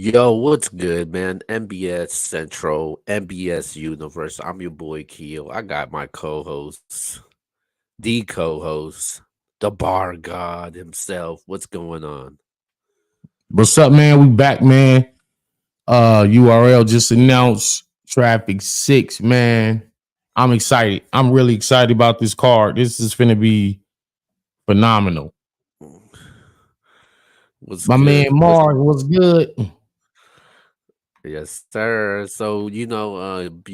Yo, what's good, man? MBS Central, MBS Universe. I'm your boy Keo. I got my co-hosts, the co-host, the bar god himself. What's going on? What's up, man? We back, man. URL just announced Traffic 6, man. I'm excited. I'm really excited about this card. This is gonna be phenomenal. What's My man good? What's Mars was good. Yes, sir. So you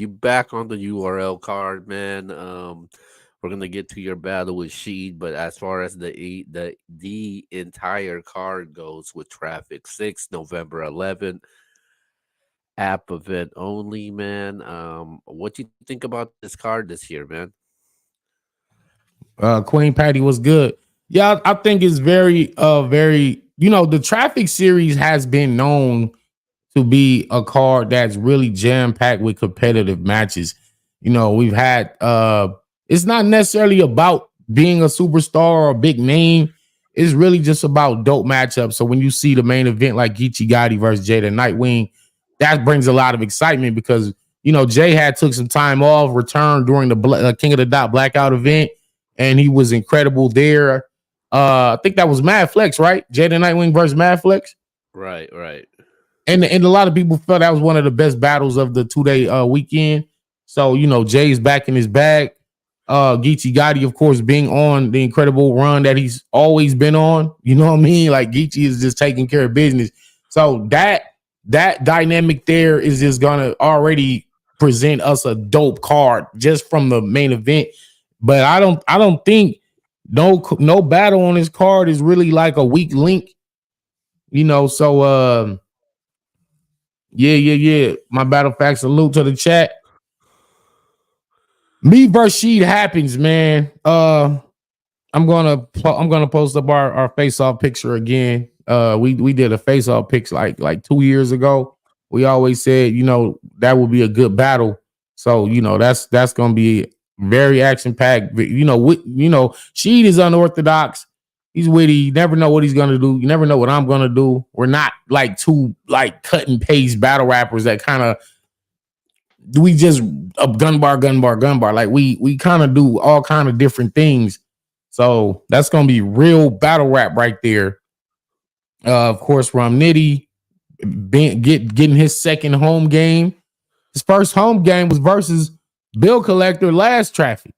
back on the URL card, man. We're gonna get to your battle with Sheed, but as far as the entire card goes with Traffic 6, November 11th. App event only, man. What you think about this card this year, man? Queen Patty was good. Yeah, I think it's very, the Traffic series has been known to be a card that's really jam packed with competitive matches. We've had it's not necessarily about being a superstar or a big name. It's really just about dope matchups. So when you see the main event like Geechee Gotti versus Jada Nightwing, that brings a lot of excitement because Jay had took some time off, returned during the King of the Dot Blackout event, and he was incredible there. I think that was Mad Flex, right? Jada Nightwing versus Mad Flex. Right, right. And a lot of people felt that was one of the best battles of the 2 day weekend. So Jay's back in his bag. Geechee Gotti, of course, being on the incredible run that he's always been on. You know what I mean? Like Geechee is just taking care of business. So that dynamic there is just gonna already present us a dope card just from the main event. But I don't think no battle on this card is really like a weak link. So yeah. My battle facts salute to the chat. Me versus Sheed happens, man. I'm gonna post up our face off picture again. We did a face off picture like 2 years ago. We always said that would be a good battle. So that's gonna be very action packed. Sheed is unorthodox. He's witty. You never know what he's gonna do. You never know what I'm gonna do. We're not like two like cut and paste battle rappers that kind of we just a gun bar. Like we kind of do all kind of different things. So that's gonna be real battle rap right there. Of course, Rum Nitty getting his second home game. His first home game was versus Bill Collector last Traffic.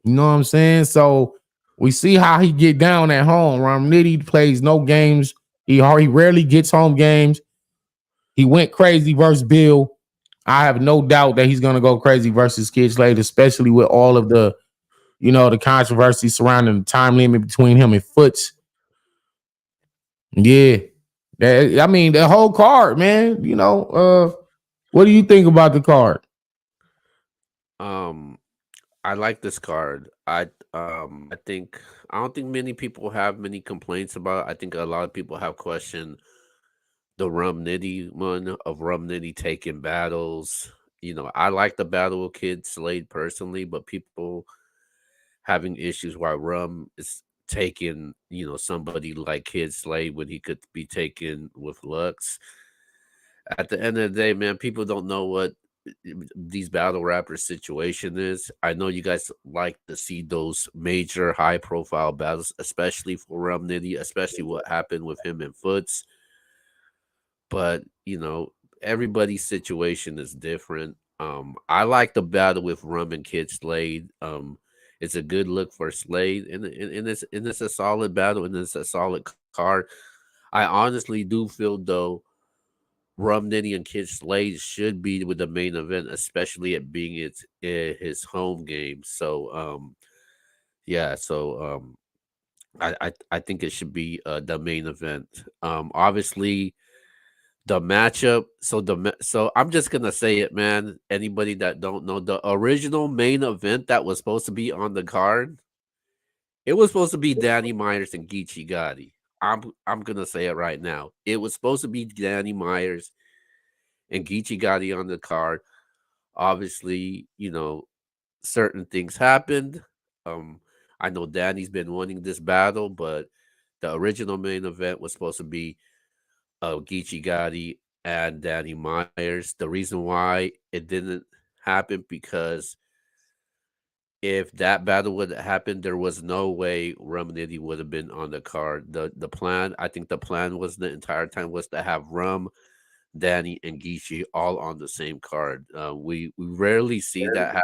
You know what I'm saying? So we see how he get down at home. Rum Nitty plays no games. He rarely gets home games. He went crazy versus Bill. I have no doubt that he's gonna go crazy versus Kid Slade, especially with all of the controversy surrounding the time limit between him and Foots. Yeah. I mean, the whole card, man. What do you think about the card? Um, I like this card. I don't think many people have many complaints about it. I think a lot of people have questioned the Rum Nitty one of Rum Nitty taking battles. I like the battle with Kid Slade personally, but people having issues why Rum is taking, somebody like Kid Slade when he could be taken with Lux. At the end of the day, man, people don't know what these battle rappers situation is. I know you guys like to see those major high profile battles, especially for Rum Nitty, especially what happened with him and Foots. But, everybody's situation is different. I like the battle with Rum and Kid Slade. It's a good look for Slade, and it's a solid battle, and it's a solid card. I honestly do feel though Rum Nitty and Kid Slade should be with the main event, especially it being his home game. So yeah, so I think it should be the main event. Obviously the matchup. So I'm just gonna say it, man. Anybody that don't know, the original main event that was supposed to be on the card, it was supposed to be Danny Myers and Geechee Gotti. I'm gonna say it right now. It was supposed to be Danny Myers and Geechee Gotti on the card. Obviously, certain things happened. Um, I know Danny's been wanting this battle, but the original main event was supposed to be Geechee Gotti and Danny Myers. The reason why it didn't happen because if that battle would have happened, there was no way Rum Nitty would have been on the card. The plan, I think the plan was the entire time was to have Rum, Danny, and Geechee all on the same card. We rarely see that happen.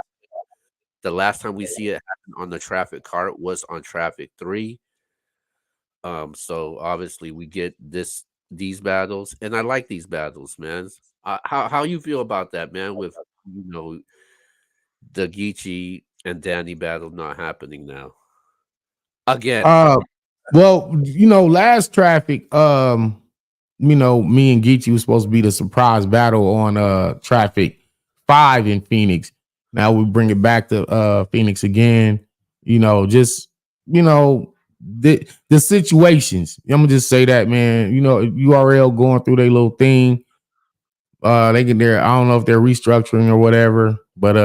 The last time we see it happen on the Traffic card was on Traffic 3. So obviously we get these battles, and I like these battles, man. How you feel about that, man? With the Geechee and Danny battle not happening now again. Uh, well, last Traffic, me and Geechee was supposed to be the surprise battle on Traffic 5 in Phoenix. Now we bring it back to Phoenix again. Just the situations. I'm gonna just say that, man. URL going through their little thing. They get there. I don't know if they're restructuring or whatever, but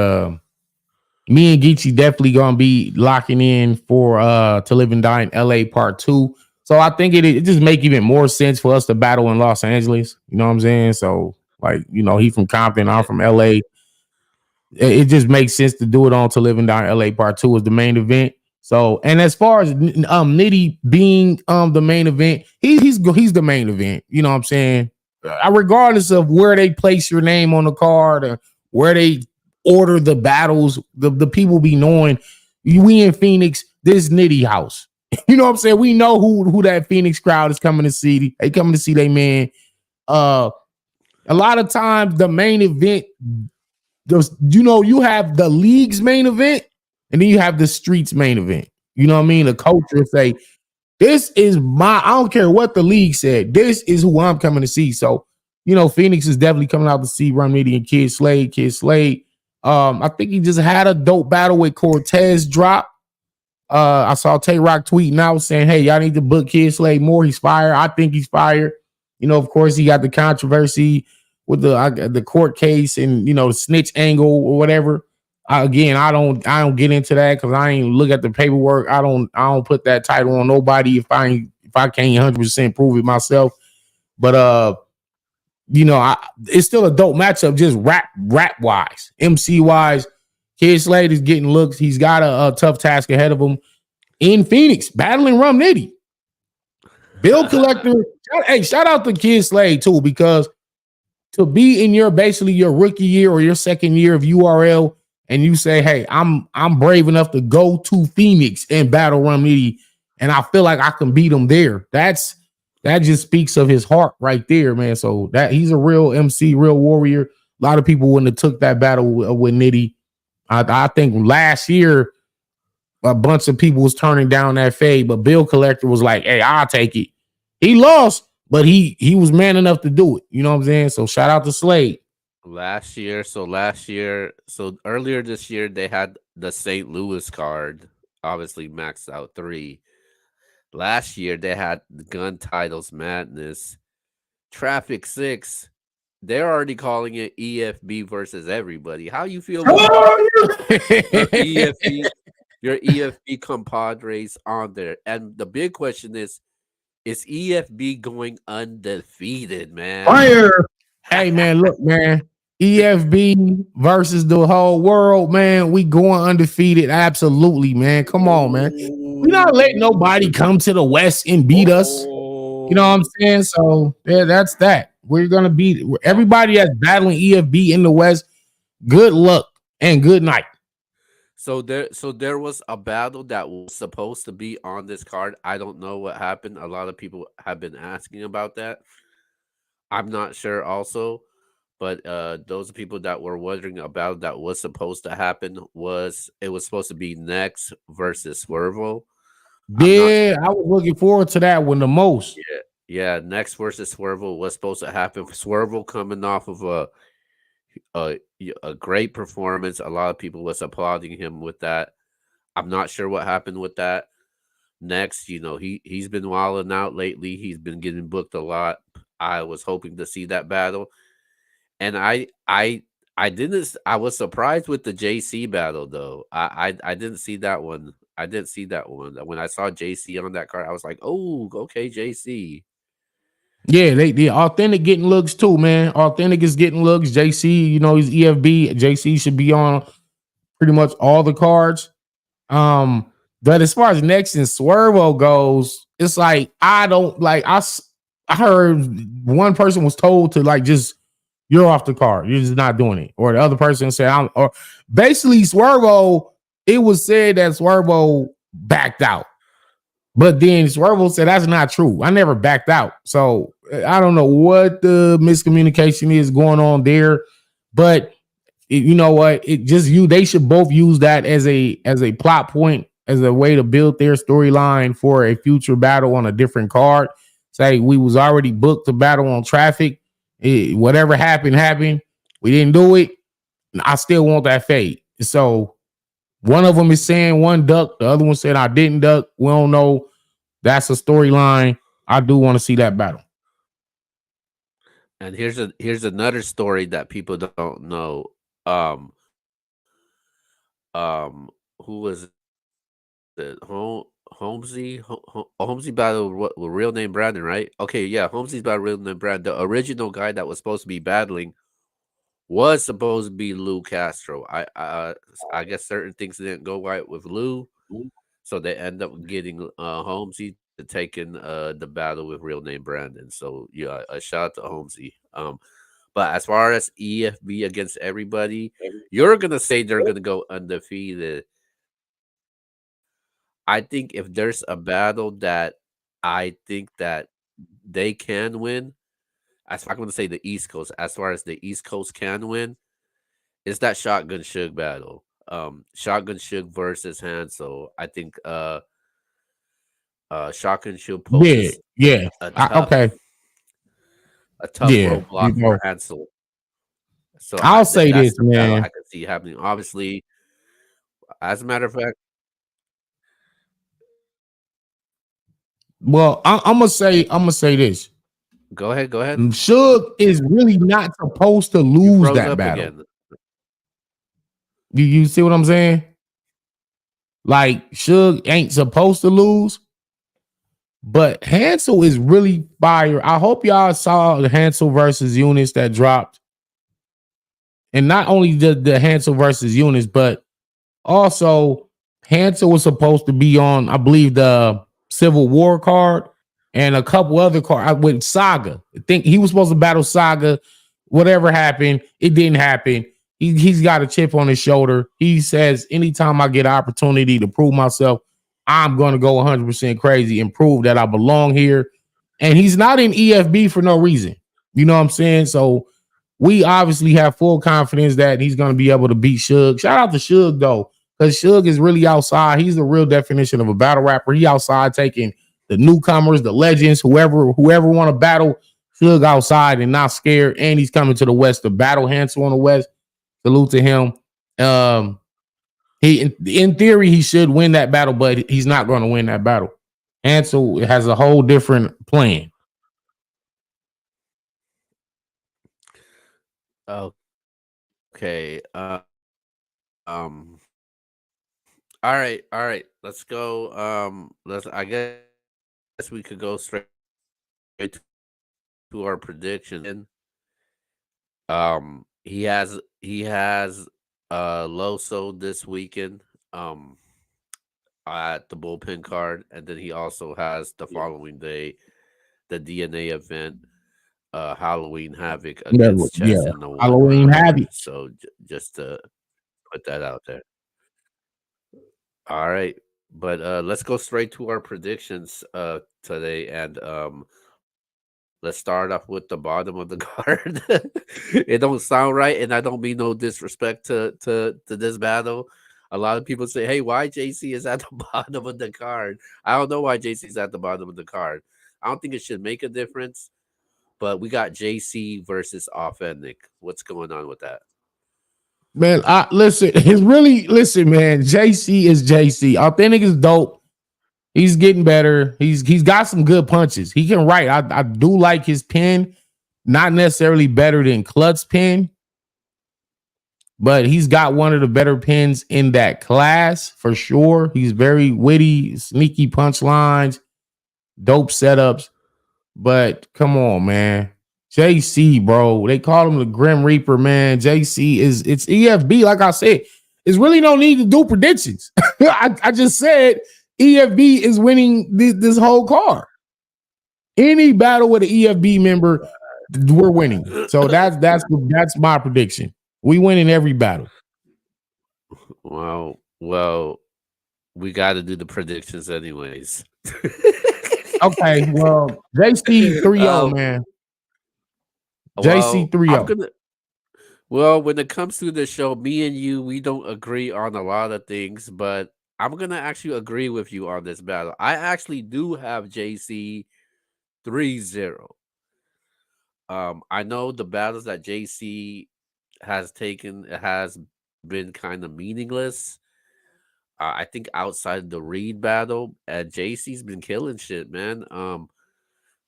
me and Geechee definitely gonna be locking in for To Live and Die in LA Part 2. So I think it just make even more sense for us to battle in Los Angeles. You know what I'm saying? So like, he from Compton, I'm from LA. It just makes sense to do it on To Live and Die in LA Part 2 as the main event. So, and as far as Nitty being the main event, he's the main event. You know what I'm saying? Regardless of where they place your name on the card or where they order the battles, the people be knowing we in Phoenix, this Nitty house. You know what I'm saying? We know who that Phoenix crowd is coming to see. They coming to see their man. A lot of times the main event, you have the league's main event, and then you have the streets main event. You know what I mean? The culture say, this is I don't care what the league said. This is who I'm coming to see. So, Phoenix is definitely coming out to see Rum Nitty and Kid Slade. I think he just had a dope battle with Cortez drop. I saw Tay Rock tweeting out saying, hey, y'all need to book Kid Slade more. He's fired. I think he's fired. Of course, he got the controversy with the court case and the snitch angle or whatever. I don't get into that because I ain't look at the paperwork. I don't put that title on nobody if I can't 100% prove it myself. But it's still a dope matchup, just rap wise, MC wise. Kid Slade is getting looks. He's got a tough task ahead of him in Phoenix, battling Rum Nitty. Bill Collector, hey, shout out to Kid Slade too, because to be in your rookie year or your second year of URL, and you say, hey, I'm brave enough to go to Phoenix and battle Rum Nitty, and I feel like I can beat him there. That just speaks of his heart right there, man. So that he's a real MC, real warrior. A lot of people wouldn't have took that battle with Nitty. I think last year a bunch of people was turning down that fade, but Bill Collector was like, hey, I'll take it. He lost, but he was man enough to do it. You know what I'm saying? So shout out to Slade. Last year, so earlier this year, they had the St. Louis card, obviously maxed out 3. Last year, they had the Gun Titles Madness, Traffic 6. They're already calling it EFB versus everybody. How you feel about your EFB compadres on there? And the big question is EFB going undefeated, man? Fire! Hey, man, look, man. EFB versus the whole world, man. We going undefeated. Absolutely, man. Come on, man. We not letting nobody come to the West and beat us. You know what I'm saying? So yeah, that's that. We're gonna beat everybody that's battling EFB in the West. Good luck and good night. So there was a battle that was supposed to be on this card. I don't know what happened. A lot of people have been asking about that. I'm not sure also, but those people that were wondering about that was supposed to happen was supposed to be Next versus Swervo. Yeah, I was looking forward to that one the most. Yeah, Next versus Swervo was supposed to happen. Swervo coming off of a great performance. A lot of people was applauding him with that. I'm not sure what happened with that. Next, he's been wilding out lately. He's been getting booked a lot. I was hoping to see that battle, and I didn't. I was surprised with the JC battle though. I didn't see that one. I didn't see that one. When I saw JC on that card, I was like, oh, okay, JC. Yeah, they authentic getting looks too, man. Authentic is getting looks. JC, you know, he's EFB. JC should be on pretty much all the cards. Um, but as far as Next and Swervo goes, it's like I don't like I heard one person was told to like just you're off the card. You're just not doing it. Or the other person said I'm or basically Swervo, it was said that Swervo backed out. But then Swervo said that's not true. I never backed out. So I don't know what the miscommunication is going on there. But you know what? It just they should both use that as a plot point, as a way to build their storyline for a future battle on a different card. Say we was already booked to battle on Traffic. Whatever happened. We didn't do it. I still want that fade. So one of them is saying one duck, the other one said I didn't duck. We don't know. That's a storyline. I do want to see that battle. And here's another story that people don't know. Um, who was it? Holmesy battled with real name Brandon, right? Okay, yeah, Holmesy's battled real name Brandon. The original guy that was supposed to be battling was supposed to be Lou Castro. I guess certain things didn't go right with Lou, so they end up getting Holmesy to taking the battle with real name Brandon. So yeah, a shout out to Holmesy. But as far as EFB against everybody, you're gonna say they're gonna go undefeated. I think if there's a battle that I think that they can win, as I'm gonna say the East Coast, as far as the East Coast can win, is that Shotgun Suge battle. Shotgun Suge versus Hansel. I think Shotgun Suge poses Yeah. a tough Okay. a tough Yeah. roadblock You know, for Hansel. So I'll say that's this, the battle I man. could see happening. Obviously, as a matter of fact, Well, I'm gonna say this. go ahead, go ahead. Suge is really not supposed to You lose froze that up battle. again. You see what I'm saying? Like Suge ain't supposed to lose, but Hansel is really fire. I hope y'all saw the Hansel versus Eunice that dropped, and not only the Hansel versus Eunice, but also Hansel was supposed to be on, I believe, the Civil War card and a couple other cards with Saga. I think he was supposed to battle Saga. Whatever happened, it didn't happen. He's got a chip on his shoulder. He says, anytime I get an opportunity to prove myself, I'm going to go 100% crazy and prove that I belong here. And he's not in EFB for no reason. You know what I'm saying? So we obviously have full confidence that he's going to be able to beat Suge. Shout out to Suge, though, because Suge is really outside. He's the real definition of a battle rapper. He outside taking the newcomers, the legends, whoever want to battle Suge outside and not scared. And he's coming to the West to battle Hansel on the West. Salute to him. He in theory he should win that battle, but he's not going to win that battle. Hansel has a whole different plan. Okay. All right. Let's go. I guess we could go straight to our prediction. He has Loso this weekend. At the bullpen card, and then he also has the following day the DNA event, Halloween Havoc against Chess in the one Halloween Havoc. So just to put that out there. All right, but let's go straight to our predictions today, and let's start off with the bottom of the card. It don't sound right, and I don't mean no disrespect to this battle. A lot of people say, "Hey, why JC is at the bottom of the card?" I don't know why JC is at the bottom of the card. I don't think it should make a difference, but we got JC versus Authentic. What's going on with that? Man, listen, it's really listen, man. JC is JC. Authentic is dope. He's getting better. He's got some good punches. He can write. I do like his pen. Not necessarily better than Klutz pen, but he's got one of the better pens in that class for sure. He's very witty, sneaky punchlines, dope setups. But come on, man. JC, bro. They call him the Grim Reaper, man. JC is it's EFB. Like I said, it's really no need to do predictions. I just said EFB is winning this whole card. Any battle with an EFB member, we're winning. So that's my prediction. We win in every battle. Well, we got to do the predictions anyways. Okay, well, JC 3-0, um, man. JC well, 3-0. when it comes to the show, me and you, we don't agree on a lot of things, but I'm gonna actually agree with you on this battle. I actually do have JC 3-0. I know the battles that JC has taken has been kind of meaningless. I think outside the Reed battle, JC's been killing shit, man.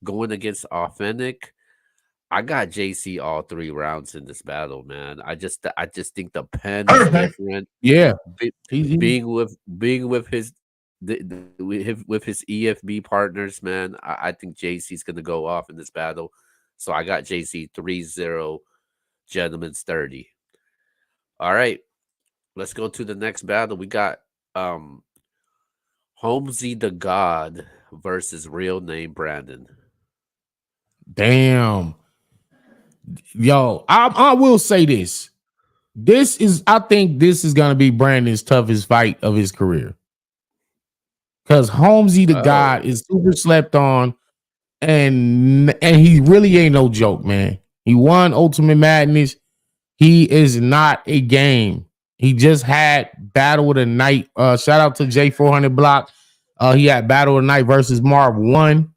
Going against Authentic, I got JC all 3 rounds in this battle, man. I just think the pen is different. Yeah. Be- He being with his with his EFB partners, man. I think JC's gonna go off in this battle. So I got JC 3-0, gentlemen's 30. All right, let's go to the next battle. We got um Holmesy the God versus real name Brandon. damn. Yo, I will say this. I think this is gonna be Brandon's toughest fight of his career. Because Holmesy the God Oh, is super slept on, and he really ain't no joke, man. He won Ultimate Madness. He is not a game. He just had Battle of the Night. Shout out to J400 Block. He had Battle of the Night versus Marv 1.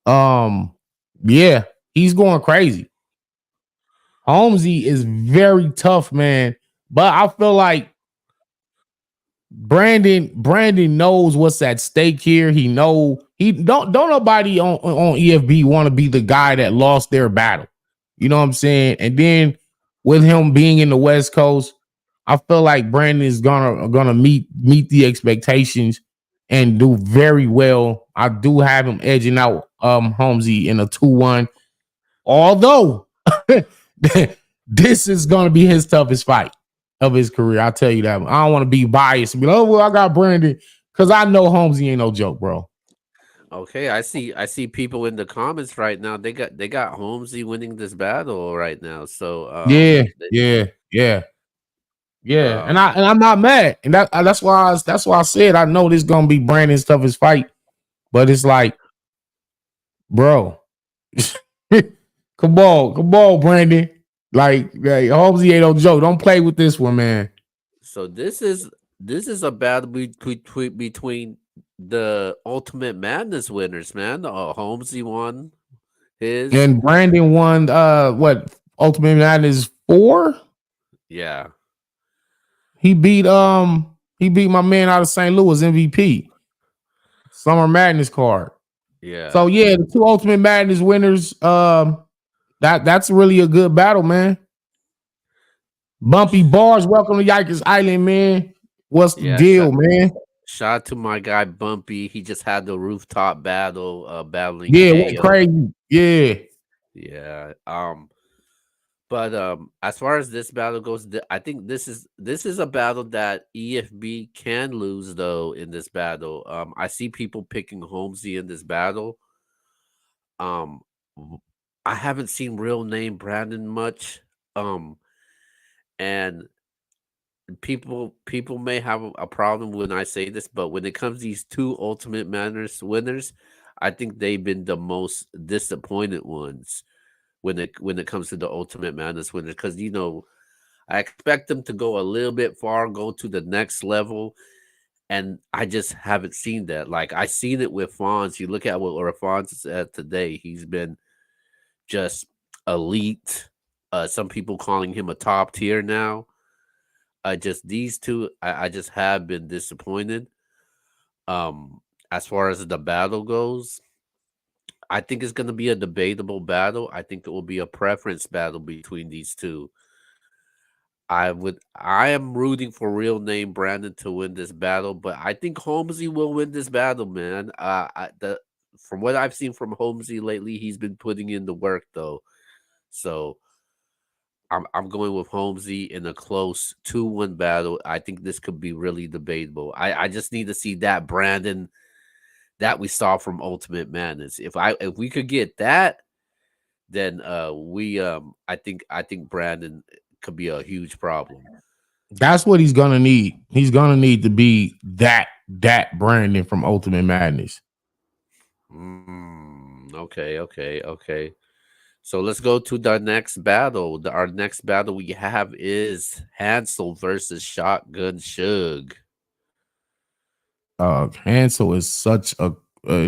Um, yeah, he's going crazy. Holmesy is very tough, man. But I feel like Brandon knows what's at stake here. He don't nobody on EFB want to be the guy that lost their battle. You know what I'm saying? And then with him being in the West Coast, I feel like Brandon is gonna meet the expectations and do very well. I do have him edging out Holmesy in a 2-1. Although this is gonna be his toughest fight of his career. I'll tell you that. I don't want to be biased and be like, oh well, I got Brandon. Cause I know Holmesy ain't no joke, bro. okay. I see people in the comments right now. They got Holmesy winning this battle right now. So Yeah, yeah, yeah, yeah. And um I'm not mad. And that's why I said I know this gonna be Brandon's toughest fight. But it's like, bro, come on, Brandon. Like Holmesy ain't no joke. Don't play with this one, man. so this is a battle between the Ultimate Madness winners, man. Holmesy won his. And Brandon won what Ultimate Madness 4? Yeah, He beat my man out of St. Louis MVP. Summer Madness card. yeah. So yeah, the two Ultimate Madness winners. That's really a good battle, man. Bumpy Bars, welcome to Yikers Island, man. What's the Yeah, deal, man? shout out to my guy Bumpy. He just had the rooftop battle, battling Yeah, went KO. crazy. Yeah, Yeah. But as far as this battle goes, I think this is a battle that EFB can lose though in this battle. I see people picking Holmesy in this battle. Um, w- I haven't seen real name Brandon much. Um, and people may have a problem when I say this, but when it comes to these two Ultimate Manners winners, I think they've been the most disappointed ones when it comes to the Ultimate Madness winners, because I expect them to go a little bit far, go to the next level, and I just haven't seen that. Like I seen it with Fonz. You look at what Fonz is at today; he's been just elite. Some people calling him a top tier now. Just these two, I just have been disappointed. Um, as far as the battle goes, I think it's going to be a debatable battle. I think it will be a preference battle between these two. I am rooting for real name Brandon to win this battle, but I think Holmesy will win this battle, man. The from what I've seen from Holmesy lately, he's been putting in the work though. So I'm going with Holmesy in a close 2-1 battle. I think this could be really debatable. I just need to see that Brandon that we saw from Ultimate Madness. If we could get that, then we I think Brandon could be a huge problem. That's what he's gonna need. He's gonna need to be that Brandon from Ultimate Madness. Okay. So let's go to the next battle. Our next battle we have is Hansel versus Shotgun Suge. Hansel is such an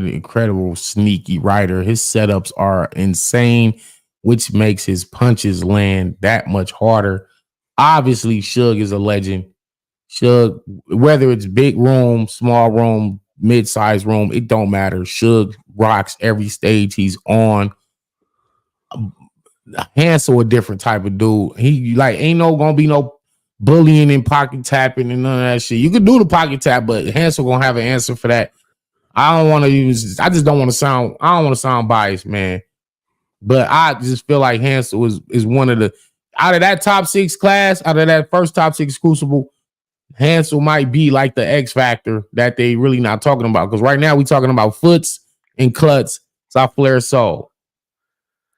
incredible sneaky writer. His setups are insane, which makes his punches land that much harder. Obviously, Suge is a legend. Suge, whether it's big room, small room, mid-sized room, it don't matter. Suge rocks every stage he's on. Hansel a different type of dude. He like ain't no gonna be no bullying and pocket tapping and none of that shit. You could do the pocket tap, but Hansel gonna have an answer for that. I don't want to use. I just don't want to sound. I don't want to sound biased, man. But I just feel like Hansel is one of the out of that top 6 class, out of that first top 6 crucible. Hansel might be like the X factor that they really not talking about. Because right now we talking about Foots and Klutz, South Flair Soul.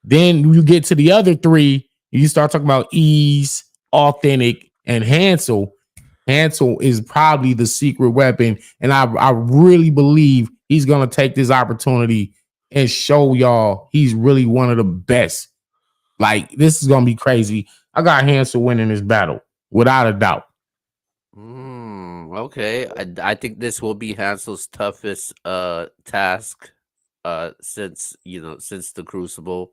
Then you get to the other 3, you start talking about Ease, Authentic, and Hansel. Hansel is probably the secret weapon. And I really believe he's gonna take this opportunity and show y'all he's really one of the best. Like, this is gonna be crazy. I got Hansel winning this battle without a doubt. Okay. I think this will be Hansel's toughest task since the Crucible.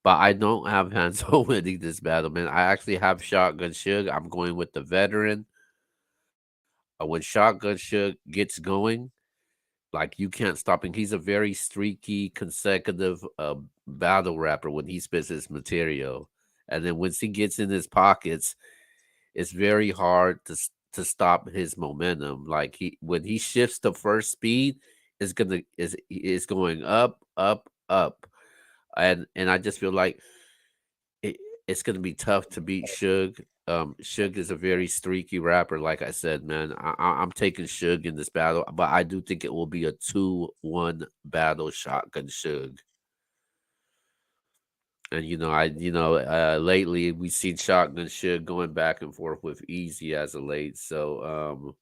But I don't have Hansel winning this battle, man. I actually have Shotgun Suge. I'm going with the veteran. When Shotgun Suge gets going, like you can't stop him. He's a very streaky, consecutive battle rapper when he spits his material. And then once he gets in his pockets, it's very hard to stop his momentum. Like when he shifts to first speed, is going up, up, up. And I just feel like it's gonna be tough to beat Suge. Suge is a very streaky rapper, like I said, man. I'm taking Suge in this battle, but I do think it will be a 2-1 battle, Shotgun Suge. And lately we seen Shotgun Suge going back and forth with Easy as of late, so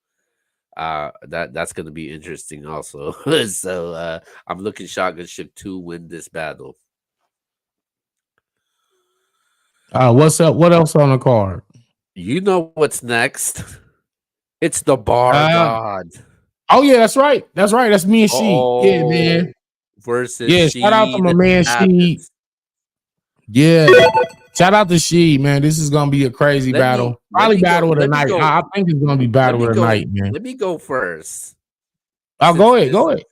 that's gonna be interesting also. So I'm looking Shotgun Suge to win this battle. What's up? What else on the card? You know what's next? It's the Bar God. Oh yeah, that's right. That's right. That's me and She. Yeah, man. Versus yeah. Shout out to my man She. Athens. Yeah. Shout out to She, man. This is gonna be a crazy battle. Probably battle of the night. I think it's gonna be battle of the night, man. Let me go first. Oh, go ahead. Go ahead.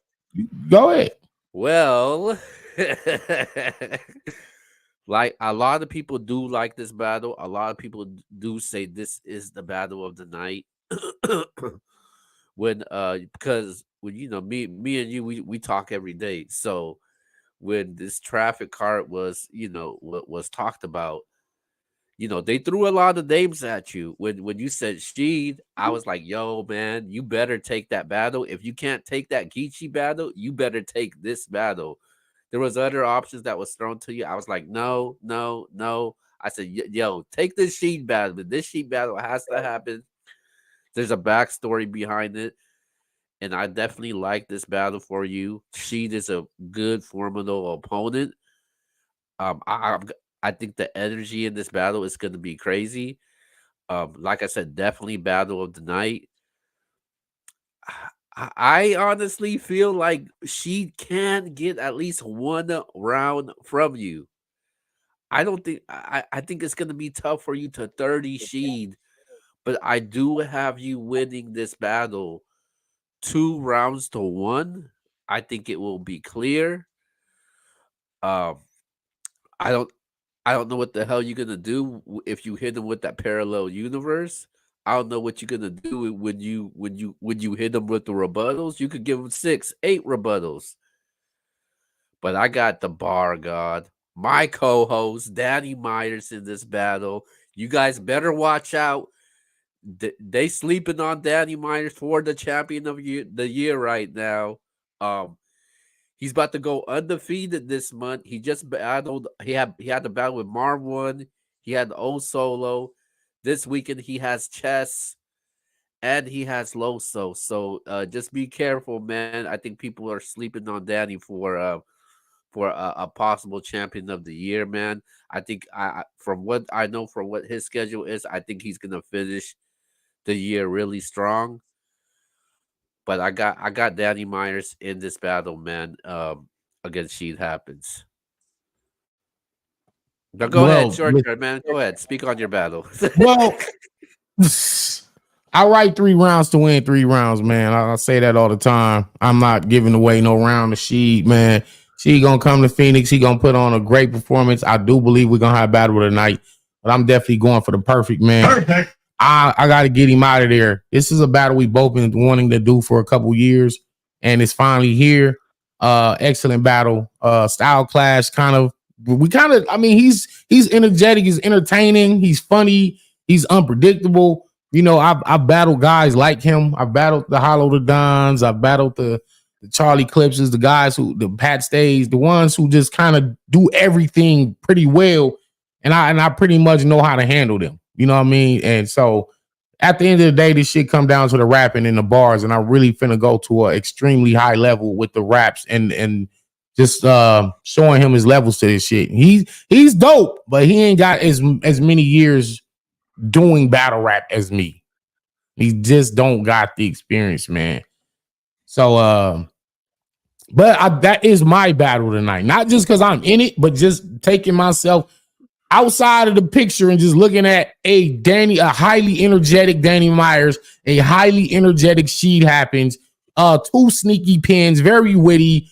Go ahead. Well, like a lot of people do like this battle. A lot of people do say this is the battle of the night. Because when me and you we talk every day. So when this traffic card was was talked about, they threw a lot of names at you. When you said Sheed, I was like, yo, man, you better take that battle. If you can't take that Geechee battle, you better take this battle. There was other options that was thrown to you. I was like, no, no, no. I said, yo, take this Sheed battle. But this Sheed battle has to happen. There's a backstory behind it. And I definitely like this battle for you. Sheed is a good, formidable opponent. I think the energy in this battle is going to be crazy. Like I said, definitely battle of the night. I honestly feel like she can get at least one round from you. I don't think I think it's gonna be tough for you to 30 Sheed, but I do have you winning this battle 2-1. I think it will be clear. Um, I don't I don't know what the hell you're gonna do if you hit him with that parallel universe. I don't know what you're gonna do when you hit him with the rebuttals. You could give him 6, 8 rebuttals. but I got the bar god, my co-host Danny Myers in this battle. You guys better watch out. They sleeping on Danny Myers for the champion of the year right now. Um, he's about to go undefeated this month. He just battled. He had the battle with Marwan. He had the own solo. This weekend he has chess and he has Loso. So just be careful, man. I think people are sleeping on Danny for a possible champion of the year, man. I think from what I know from what his schedule is, I think he's gonna finish the year really strong. But I got Danny Myers in this battle, man. Against Sheet Happens. Now go ahead, Well, it's your turn, man. Go ahead, speak on your battle. well, I write 3 rounds to win 3 rounds, man. I say that all the time. I'm not giving away no round to Sheed, man. She gonna come to Phoenix. He gonna put on a great performance. I do believe we're gonna have a battle tonight, but I'm definitely going for the perfect man. Perfect. I got to get him out of there. This is a battle we both been wanting to do for a couple years, and it's finally here. Excellent battle. Style clash, kind of. We kind of. I mean, he's energetic. He's entertaining. He's funny. He's unpredictable. You know, I've battled guys like him. I've battled the Hollow the Dons. I've battled the Charlie Clipses, the guys the Pat Stays, the ones who just kind of do everything pretty well, and I pretty much know how to handle them. You know what I mean? And so at the end of the day, this shit come down to the rapping in the bars, and I really finna go to an extremely high level with the raps and just showing him his levels to this shit. He's dope, but he ain't got as many years doing battle rap as me. He just don't got the experience, man. So but that is my battle tonight. Not just because I'm in it, but just taking myself outside of the picture and just looking at a highly energetic Danny Myers, a highly energetic Sheed Happens, 2 sneaky pins, very witty,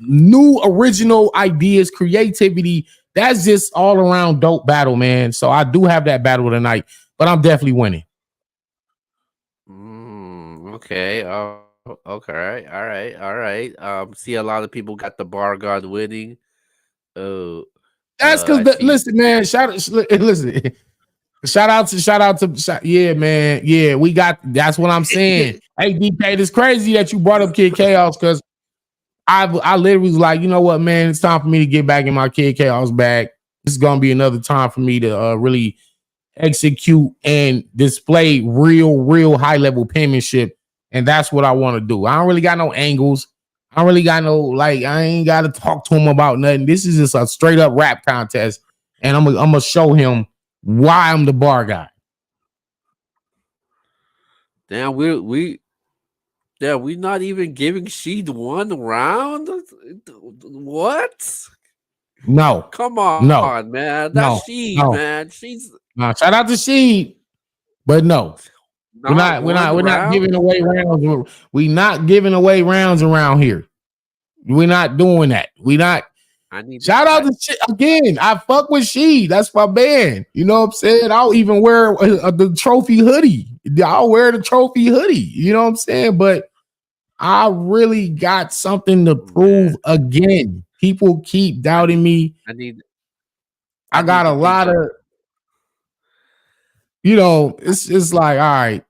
new original ideas, creativity. That's just all around dope battle, man. So I do have that battle tonight, but I'm definitely winning. Okay. Okay. All right. All right. See, a lot of people got the bar god winning. Oh, That's I because see. listen, man. Listen. Shout out to yeah, man. Yeah, we got that's what I'm saying. Hey, DK, it's crazy that you brought up Kid Chaos because I literally was like, you know what, man, it's time for me to get back in my Kid Chaos bag. This is gonna be another time for me to really execute and display real high level penmanship, and that's what I want to do. I don't really got no angles. I don't really got no I ain't got to talk to him about nothing. This is just a straight up rap contest, and I'm gonna show him why I'm the bar guy. Damn, we not even giving Sheed 1 round. What? No, Come on, man. That's Sheed, man. She's no. Shout out to Sheed, but no, not we're one not giving round. away rounds. We not giving away rounds around here. We're not doing that. We not. I need Shout out to again. I fuck with Sheed. That's my band. You know what I'm saying? I'll even wear the trophy hoodie. I'll wear the trophy hoodie. You know what I'm saying? But I really got something to prove again. People keep doubting me. I got a lot of, you know, it's like, all right,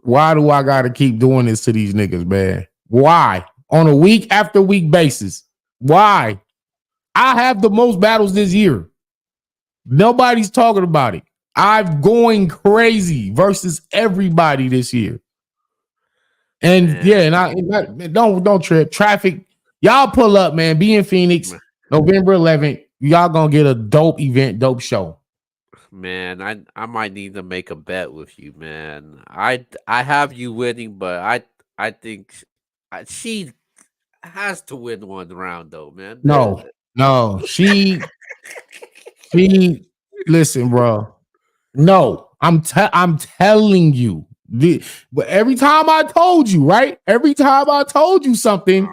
why do I gotta keep doing this to these niggas, man? Why? On a week after week basis. Why? I have the most battles this year. Nobody's talking about it. I'm going crazy versus everybody this year. And yeah, and I don't trip. Traffic, y'all pull up, man. Be in Phoenix, November 11th. Y'all gonna get a dope event, dope show. Man, I might need to make a bet with you, man. I have you winning, but I think she has to win 1 round though, man. No, she listen, bro. No, I'm telling you. But every time I told you, right? Every time I told you something,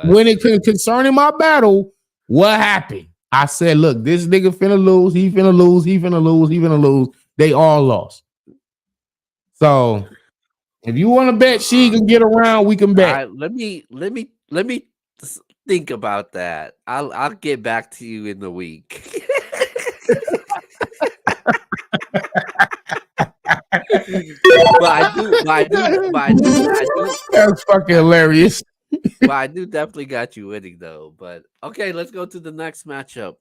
when it concerning my battle, what happened? I said, look, this nigga finna lose, he finna lose, he finna lose, he finna lose. They all lost. So if you want to bet she can get around, we can bet. Let me Think about that. I'll get back to you in the week. That's fucking I hilarious. but I do definitely got you winning though. But okay, let's go to the next matchup.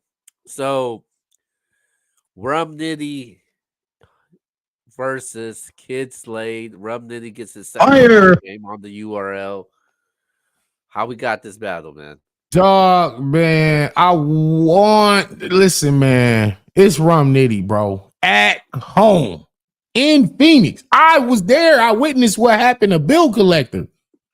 So Rum Nitty versus Kid Slade. Rum Nitty gets his second home Fire. game on the URL. How we got this battle, man? Dog, man. Listen, man. It's Rum Nitty, bro. At home in Phoenix. I was there. I witnessed what happened to Bill Collector.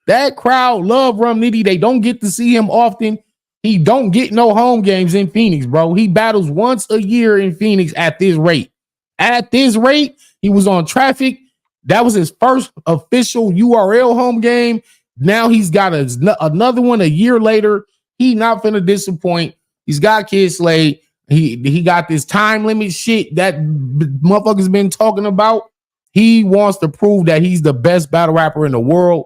That crowd love Rum Nitty. They don't get to see him often. He don't get no home games in Phoenix, bro. He battles once a year in Phoenix at this rate. At this rate, he was on Traffic. That was his first official URL home game. Now he's got another one a year later. He not finna disappoint. He's got Kid Slade. He got this time limit shit that motherfuckers been talking about. He wants to prove that he's the best battle rapper in the world.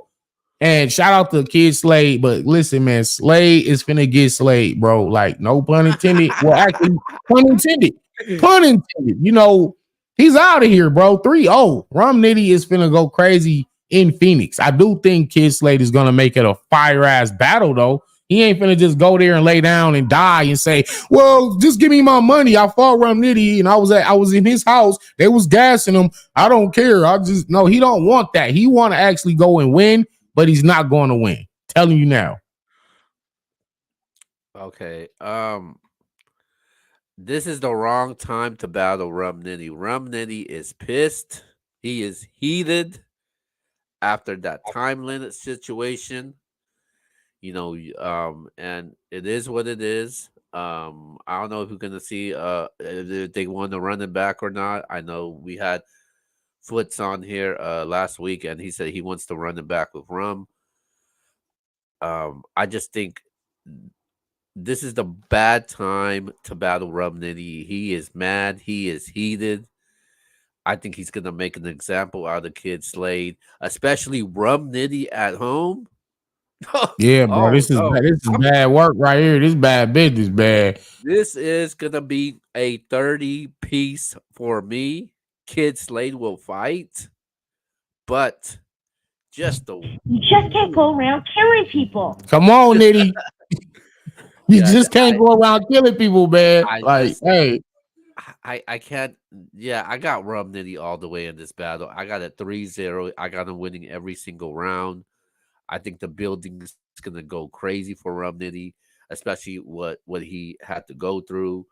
And shout out to Kid Slade. But listen, man, Slade is finna get Slade, bro. Like, no pun intended. Well, actually, pun intended. Pun intended. You know, he's out of here, bro. 3-0. Rum Nitty is finna go crazy in Phoenix. I do think Kid Slade is gonna make it a fire ass battle, though. He ain't finna just go there and lay down and die and say, "Well, just give me my money. I fought Rum Nitty and I was in his house. They was gassing him. I don't care. I just no. He don't want that. He want to actually go and win, but he's not going to win. Telling you now." Okay. This is the wrong time to battle Rum Nitty. Rum Nitty is pissed. He is heated after that time limit situation. And it is what it is. I don't know if we're gonna see if they want to run it back or not. I know we had Foots on here last week, and he said he wants to run it back with Rum. I just think this is the bad time to battle Rum Nitty. He is mad. He is heated. I think he's gonna make an example out of Kid Slade, especially Rum Nitty at home. Yeah, bro. Oh This is no, bad. This is bad work right here. This bad business, bad. this is gonna be a 30 piece for me. Kid Slade will fight, but just the You just can't go around killing people. Come on, Nitty. You yeah, just can't go around killing people, man. I Like, just hey, I can't. Yeah, I got Rum Nitty all the way in this battle. I got a 3-0. I got him winning every single round. I think the building is gonna go crazy for Rum Nitty, especially what he had to go through.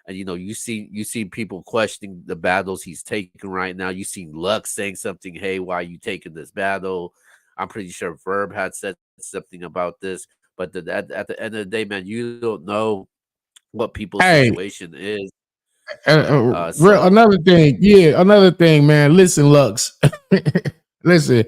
And you see people questioning the battles he's taking right now. You seen Lux saying something, "Hey, why are you taking this battle?" I'm pretty sure Verb had said something about this. But at the end of the day, man, you don't know what people's hey, situation is. So another thing. Yeah, another thing, man. Listen, Lux. Listen,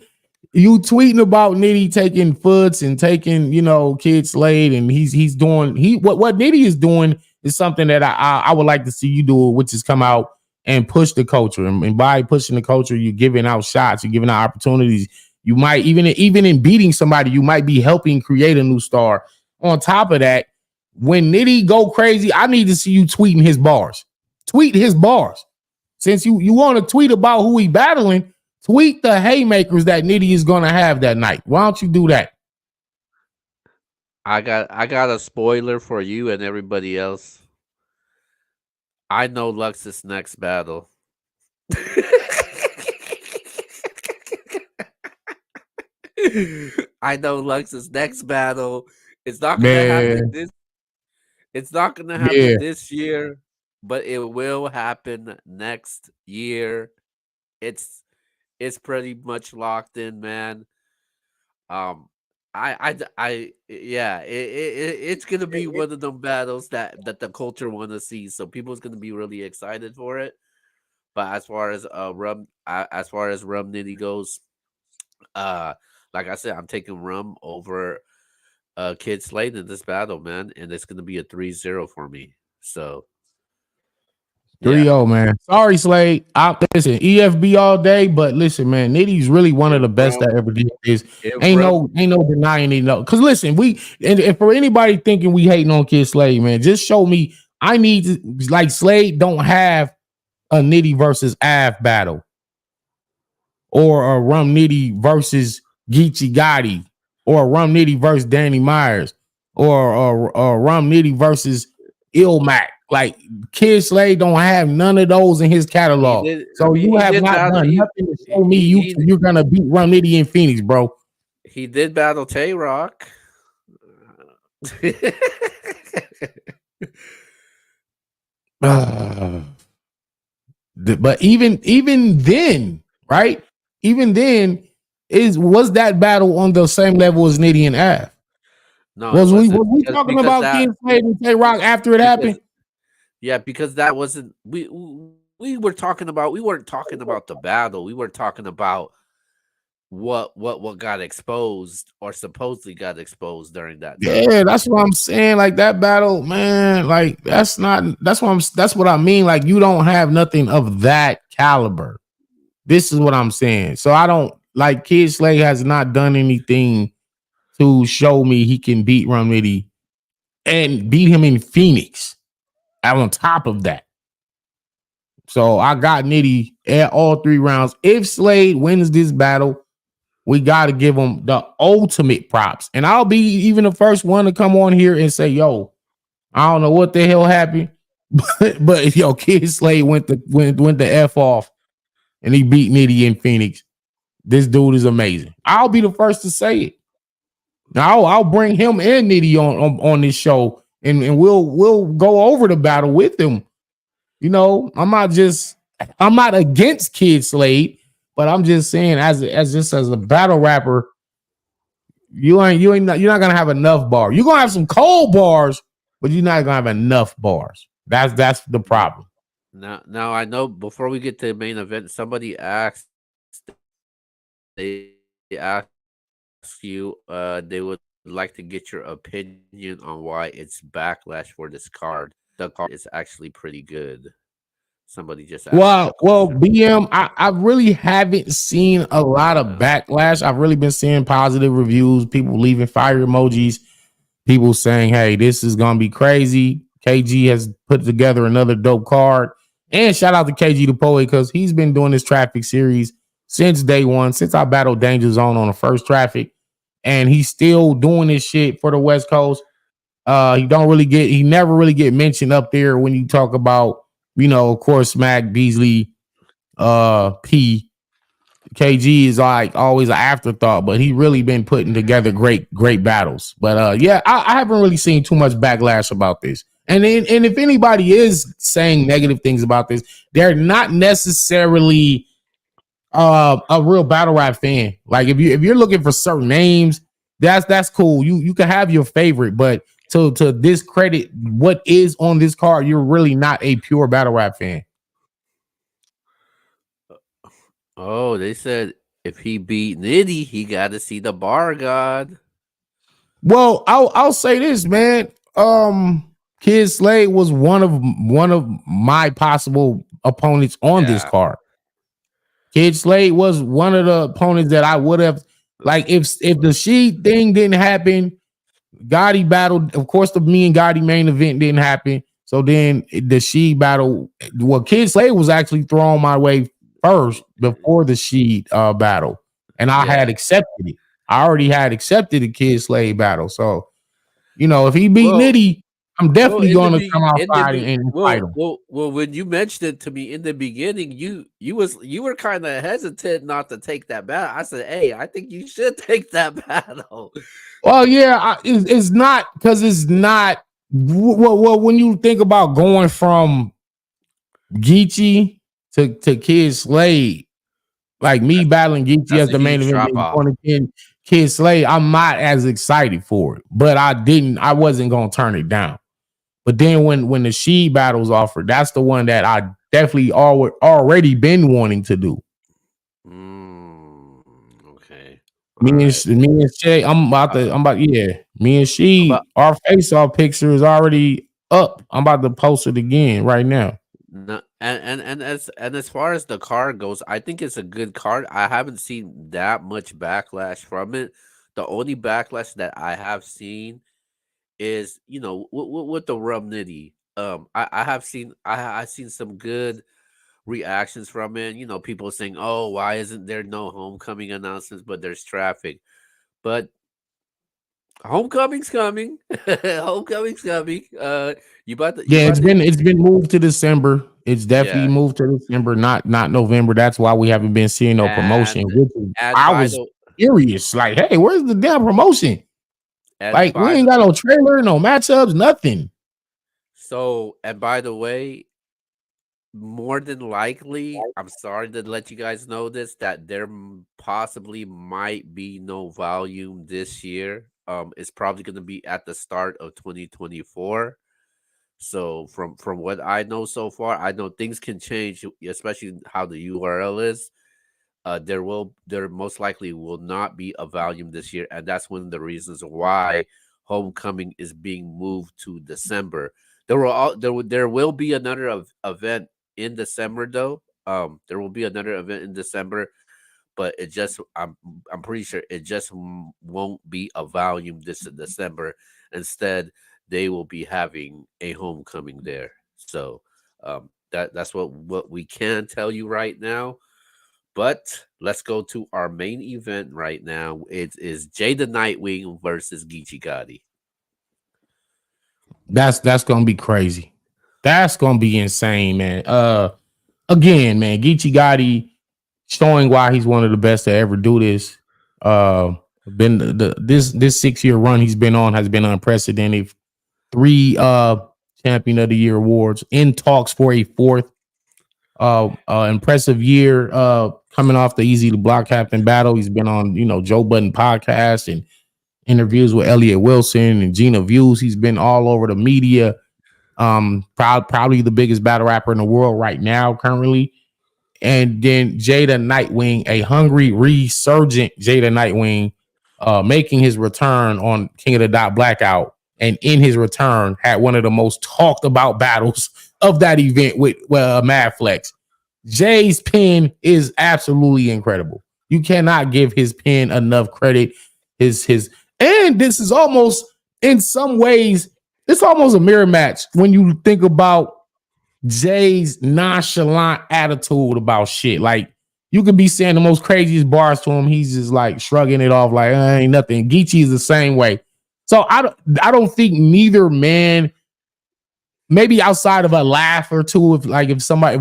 you tweeting about Nitty taking foots and taking, Kid Slade, and he's doing what Nitty is doing is something that I would like to see you do, which is come out and push the culture. And by pushing the culture, you're giving out shots, you're giving out opportunities. You might even in beating somebody, you might be helping create a new star. On top of that, when Nitty go crazy, I need to see you tweeting his bars. Tweet his bars. Since you want to tweet about who he battling, tweet the haymakers that Nitty is going to have that night. Why don't you do that? I got a spoiler for you and everybody else. I know Lux's next battle. I know Lux's next battle. It's not gonna happen Man, this. It's not gonna yeah. happen this year, but it will happen next year. It's it's pretty much locked in, man. Um, yeah, it's gonna be one of them battles that the culture want to see. So people's gonna be really excited for it. But as far as Rum Nitty goes, uh, like I said, I'm taking Rum over Kid Slade in this battle, man, and it's gonna be a 3-0 for me. So Yeah. 3-0, man. Sorry, Slade. Listen, EFB all day, but listen, man, Nitty's really one of the best that ever did this. Ain't no denying it. No, because listen, and for anybody thinking we hating on Kid Slade, man, just show me. I need to, like, Slade don't have a Nitty versus Av battle, or a Rum Nitty versus Geechee Gotti, or a Rum Nitty versus Danny Myers, or a Rum Nitty versus Ilmac. Like, Kid Slade don't have none of those in his catalog. So you have not done nothing to show me you're gonna beat Rum Nitty in Phoenix, bro. He did battle Tay Rock. But even then, right? Even then, was that battle on the same level as Nitty and Av? No, was we talking about Kid Slade and Tay Rock after it happened? Yeah, because that wasn't we weren't talking about the battle. We were talking about what got exposed or supposedly got exposed during that time. Yeah, that's what I'm saying. Like, that battle, man, like, that's what I mean. Like, you don't have nothing of that caliber. This is what I'm saying. So I don't like, Kid Slade has not done anything to show me he can beat Rum Nitty and beat him in Phoenix. And on top of that, so I got Nitty at all 3 rounds. If Slade wins this battle, we got to give him the ultimate props. And I'll be even the first one to come on here and say, yo, I don't know what the hell happened, but yo, Kid Slade went the F off and he beat Nitty in Phoenix. This dude is amazing. I'll be the first to say it. Now I'll bring him and Nitty on this show, and we'll go over the battle with him. You know, I'm not against Kid Slade, but I'm just saying, as a battle rapper, you're not gonna have enough bars. You're gonna have some cold bars, but you're not gonna have enough bars. That's the problem. Now I know, before we get to the main event, somebody asked you they would like to get your opinion on why it's backlash for this card. The card is actually pretty good. Somebody just asked. Well, BM, I really haven't seen a lot of backlash. I've really been seeing positive reviews, people leaving fire emojis, people saying, hey, this is gonna be crazy. KG has put together another dope card. And shout out to KG the Poet, because he's been doing this Traffic series since day one, since I battled Danger Zone on the first Traffic. And he's still doing this shit for the West Coast. He never really get mentioned up there when you talk about, you know, of course, Smack, Beasley, P. KG is like always an afterthought, but he really been putting together great battles. But yeah, I haven't really seen too much backlash about this. And if anybody is saying negative things about this, they're not necessarily a real battle rap fan. Like, if you're looking for certain names, that's cool. You can have your favorite, but to discredit what is on this card, you're really not a pure battle rap fan. Oh, they said if he beat Nitty, he got to see the Bar God. Well, I'll say this, man. Kid Slade was one of my possible opponents on this card. Kid Slade was one of the opponents that I would have, like, if the Sheed thing didn't happen, Gotti battled. Of course, the me and Gotti main event didn't happen. So then the Sheed battle, well, Kid Slade was actually thrown my way first before the Sheed battle, and I had accepted it. I already had accepted the Kid Slade battle. So, you know, if he beat Nitty, I'm definitely going to come outside and fight him. Well, when you mentioned it to me in the beginning, you were kind of hesitant not to take that battle. I said, "Hey, I think you should take that battle." Well, yeah, it's not, because it's not. Well, when you think about going from Geechee to Kid Slade, like me battling Geechee as the main event, going to Kid Slade, I'm not as excited for it. But I wasn't gonna turn it down. But then when the Sheed battle was offered, that's the one that I definitely already been wanting to do. Okay. Me and Shay, me and Sheed, our face-off picture is already up. I'm about to post it again right now. No, and as far as the card goes, I think it's a good card. I haven't seen that much backlash from it. The only backlash that I have seen is, with the Rum Nitty. I have seen I've seen some good reactions from it. People saying, "Oh, why isn't there no homecoming announcements?" But there's traffic. But homecoming's coming. Homecoming's coming. You Yeah, about to it's been moved to December. It's definitely yeah. moved to December, not November. That's why we haven't been seeing no promotion. And and I by was the curious, like, hey, where's the damn promotion? and Like, we by ain't the got no trailer, no matchups, nothing. and by the way, more than likely, I'm sorry to let you guys know this, that there possibly might be no volume this year. It's probably going to be at the start of 2024. So from what I know so far, I know things can change, especially how the URL is. There most likely will not be a volume this year, and that's one of the reasons why Homecoming is being moved to December. There will be another event in December though. There will be another event in December, but I'm pretty sure it just won't be a volume this December. Instead, they will be having a homecoming there. So that's what we can tell you right now. But let's go to our main event right now. It is Jay the Nightwing versus Geechee Gotti. That's gonna be crazy. That's gonna be insane, man. Again, man, Geechee Gotti showing why he's one of the best to ever do this. Been this 6-year run he's been on has been unprecedented. 3 champion of the year awards, in talks for a 4th. Impressive year coming off the Easy to Block Captain battle. He's been on, Joe Budden podcast and interviews with Elliot Wilson and Gina Views. He's been all over the media. Probably the biggest battle rapper in the world right now, currently. And then Jada Nightwing, a hungry, resurgent Jada Nightwing, making his return on King of the Dot Blackout. And in his return, had one of the most talked about battles of that event with Mad Flex. Jay's pen is absolutely incredible. You cannot give his pen enough credit. And this is almost, in some ways, it's almost a mirror match when you think about Jay's nonchalant attitude about shit. Like, you could be saying the most craziest bars to him, he's just like shrugging it off like ain't nothing. Geechee is the same way. So I don't think neither man, maybe outside of a laugh or two, if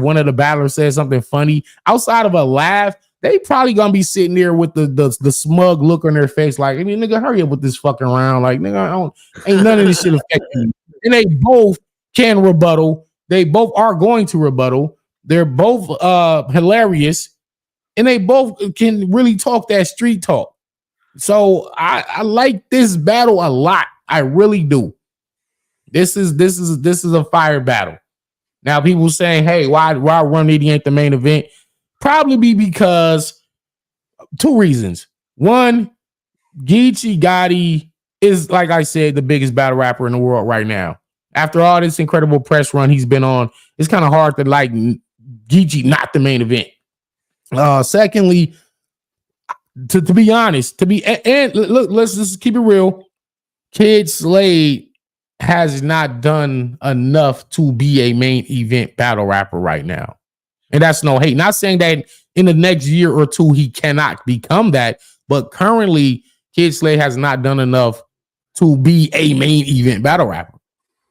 one of the battlers says something funny, outside of a laugh, they probably gonna be sitting there with the smug look on their face, like, I mean, nigga, hurry up with this fucking round. Like, nigga, ain't none of this shit affecting you. And they both can rebuttal. They both are going to rebuttal. They're both hilarious, and they both can really talk that street talk. So I like this battle a lot. I really do. This is a fire battle. Now people saying, hey, why Rum Nitty ain't the main event? Probably be because 2 reasons. One, Geechee Gotti is, like I said, the biggest battle rapper in the world right now. After all this incredible press run he's been on, it's kind of hard to like Geechee not the main event. Secondly, to be honest, and look, let's just keep it real. Kid Slade has not done enough to be a main event battle rapper right now. And that's no hate. Not saying that in the next year or two he cannot become that, but currently Kid Slade has not done enough to be a main event battle rapper.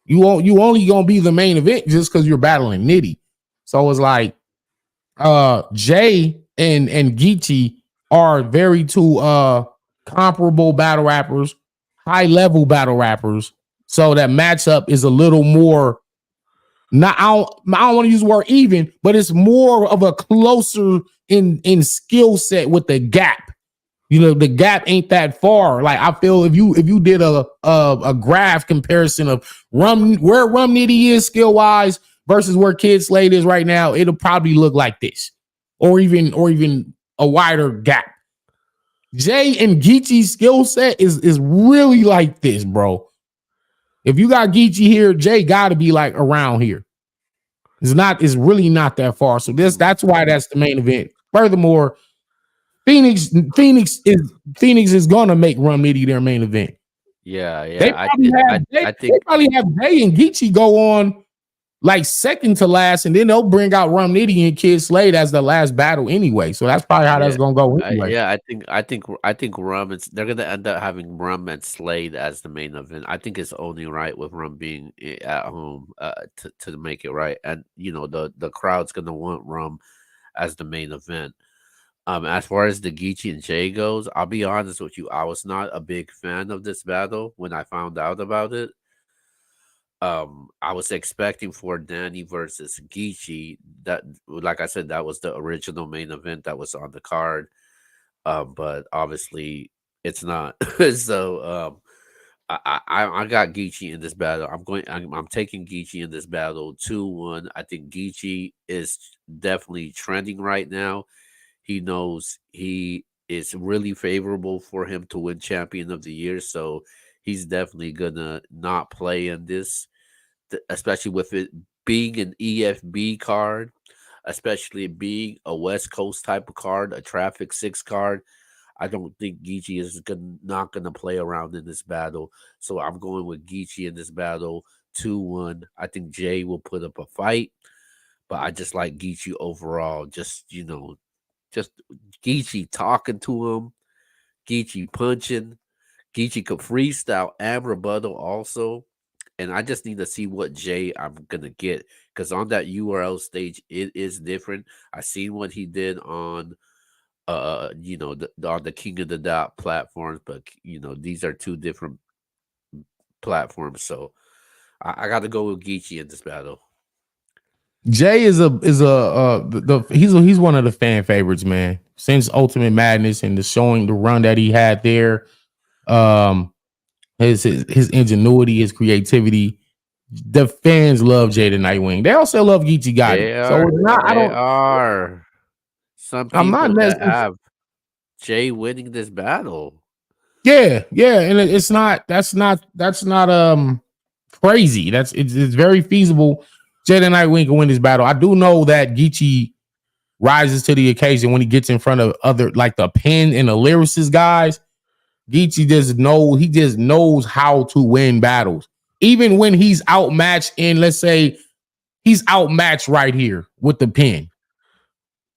You only gonna be the main event just because you're battling Nitty. So it's like Jay and Geechee are very 2 comparable battle rappers, high level battle rappers. So that matchup is a little more. I don't want to use the word even, but it's more of a closer in skill set with the gap. The gap ain't that far. Like, I feel if you did a graph comparison of where Rum Nitty is skill wise versus where Kid Slade is right now, it'll probably look like this, or even a wider gap. Jay and Geechee's skill set is really like this, bro. If you got Geechee here, Jay got to be like around here. It's really not that far. So that's why that's the main event. Furthermore, Phoenix is gonna make Rum Nitty their main event. Yeah, They yeah. probably have I they think probably have Jay and Geechee go on like second to last, and then they'll bring out Rum Nitty and Kid Slade as the last battle anyway. So that's probably how yeah. that's gonna go anyway. Yeah, I think Rum. They're gonna end up having Rum and Slade as the main event. I think it's only right with Rum being at home to make it right, and the crowd's gonna want Rum as the main event. As far as the Geechee and Jay goes, I'll be honest with you. I was not a big fan of this battle when I found out about it. I was expecting for Danny versus Geechee. That, like I said, that was the original main event that was on the card. But obviously it's not. So I got Geechee in this battle. I'm taking Geechee in this battle 2-1. I think Geechee is definitely trending right now. He knows he is really favorable for him to win champion of the year. So he's definitely gonna not play in this, especially with it being an EFB card, especially being a West Coast type of card, a Traffic 6 card. I don't think Geechee is not gonna play around in this battle. So I'm going with Geechee in this battle 2-1. I think Jay will put up a fight, but I just like Geechee overall. Just Geechee talking to him, Geechee punching, Geechee could freestyle and rebuttal also. And I just need to see what Jay I'm gonna get, because on that URL stage it is different. I seen what he did on on the King of the Dot platforms, but these are two different platforms. So I got to go with Geechee in this battle. Jay is he's one of the fan favorites, man. Since Ultimate Madness and the run that he had there, his ingenuity, his creativity, the fans love Jay the Nightwing. They also love Geechee Gotti. So it's not. I don't. Are some I'm not people that necessarily. have Jay winning this battle. Yeah, and it's not. That's not crazy. It's very feasible. Jay the Nightwing can win this battle. I do know that Geechee rises to the occasion when he gets in front of other, like the pen and the lyricist guys. Geechee just knows how to win battles. Even when he's outmatched in, let's say he's outmatched right here with the pen.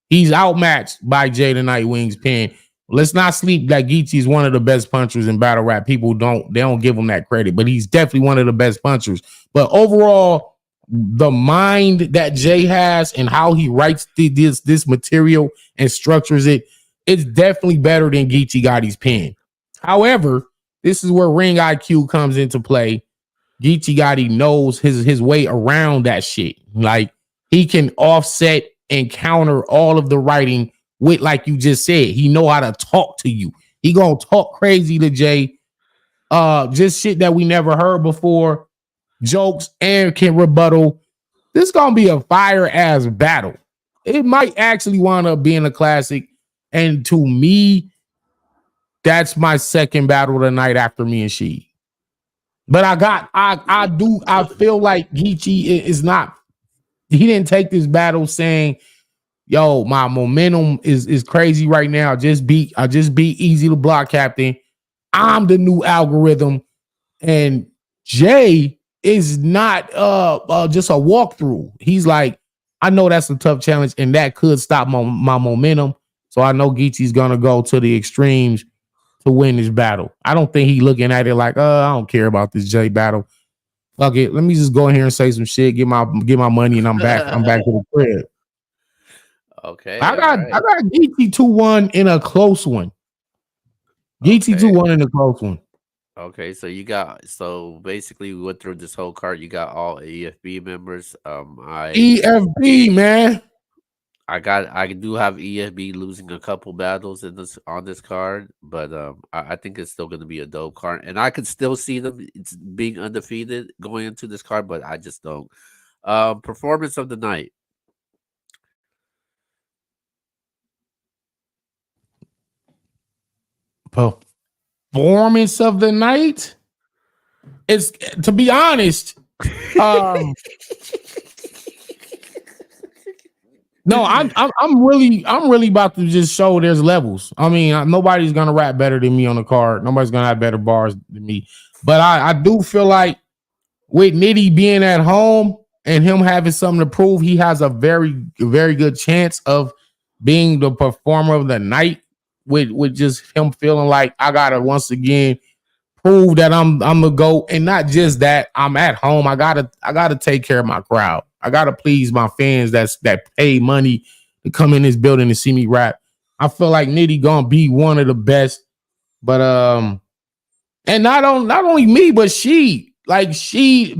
He's outmatched by Jay the Nightwing's pen. Let's not sleep that Geechee is one of the best punchers in battle rap. People don't give him that credit, but he's definitely one of the best punchers. But overall, the mind that Jay has and how he writes this material and structures it, it's definitely better than Geechee Gotti's pen. However, this is where ring IQ comes into play. Geechee Gotti knows his way around that shit. Like, he can offset and counter all of the writing with, like you just said, he know how to talk to you. He gonna talk crazy to Jay. Just shit that we never heard before. Jokes and can rebuttal. This gonna be a fire ass battle. It might actually wind up being a classic. And to me, that's my second battle tonight after me and she. But I feel like Geechee is not. He didn't take this battle saying, "Yo, my momentum is crazy right now. I just beat Easy the Block Captain. I'm the new algorithm." And Jay is not just a walkthrough. He's like, I know that's a tough challenge, and that could stop my momentum. So I know Geechee's gonna go to the extremes to win this battle. I don't think he's looking at it like, I don't care about this Jay battle. Fuck it. Let me just go in here and say some shit, get my money, and I'm back. I'm back to the crib. Okay. I got Geechee 2-1 in a close one. Geechee 2-1 in a close one. Okay, so basically we went through this whole card. You got all EFB members. EFB, man. I do have EFB losing a couple battles on this card, but I think it's still gonna be a dope card. And I could still see them being undefeated going into this card, but I just don't. Performance of the night. Performance of the night. It's, to be honest, No, I'm really about to just show there's levels. I mean, nobody's gonna rap better than me on the card. Nobody's gonna have better bars than me. But I do feel like with Nitty being at home and him having something to prove, he has a very, very good chance of being the performer of the night. With just him feeling like I gotta once again prove that I'm a GOAT, and not just that. I'm at home. I gotta take care of my crowd. I gotta please my fans that pay money to come in this building and see me rap. I feel like Nitty gonna be one of the best. But and not only me, but she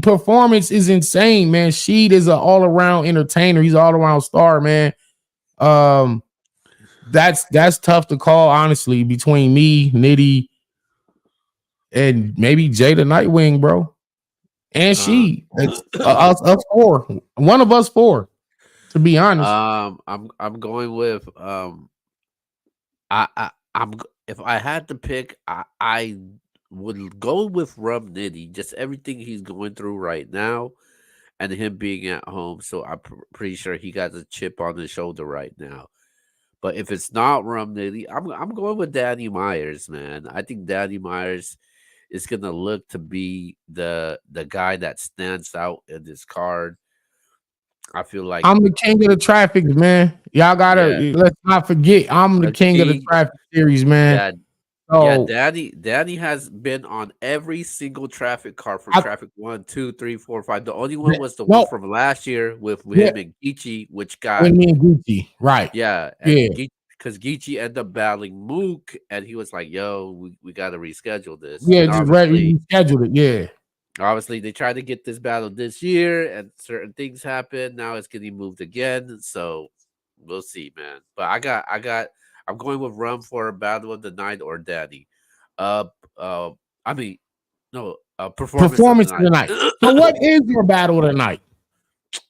performance is insane, man. She is an all around entertainer. He's an all around star, man. That's tough to call, honestly, between me, Nitty, and maybe Jada Nightwing, bro. And she, it's us four. One of us four, to be honest. I'm going with I'm if I had to pick, I would go with Rum Nitty. Just everything he's going through right now, and him being at home. So I'm pretty sure he got a chip on his shoulder right now. But if it's not Rum Nitty, I'm going with Danny Myers, man. I think Danny Myers is gonna look to be the guy that stands out in this card. I feel like I'm the king of the traffic, man. Y'all gotta let's not forget. I'm the king of the traffic series, man. Yeah, Danny has been on every single traffic car from traffic 1, 2, 3, 4, 5. The only one was the one from last year with him and Geechee, which got me and Geechee, right? Yeah, because Geechee ended up battling Mook, and he was like, "Yo, we got to reschedule this." Yeah, just rescheduled it. Yeah. Obviously, they tried to get this battle this year, and certain things happened. Now it's getting moved again, so we'll see, man. But I'm going with Rum for a battle of the night or Daddy. I mean, no, performance of the night. So, what is your battle of the night?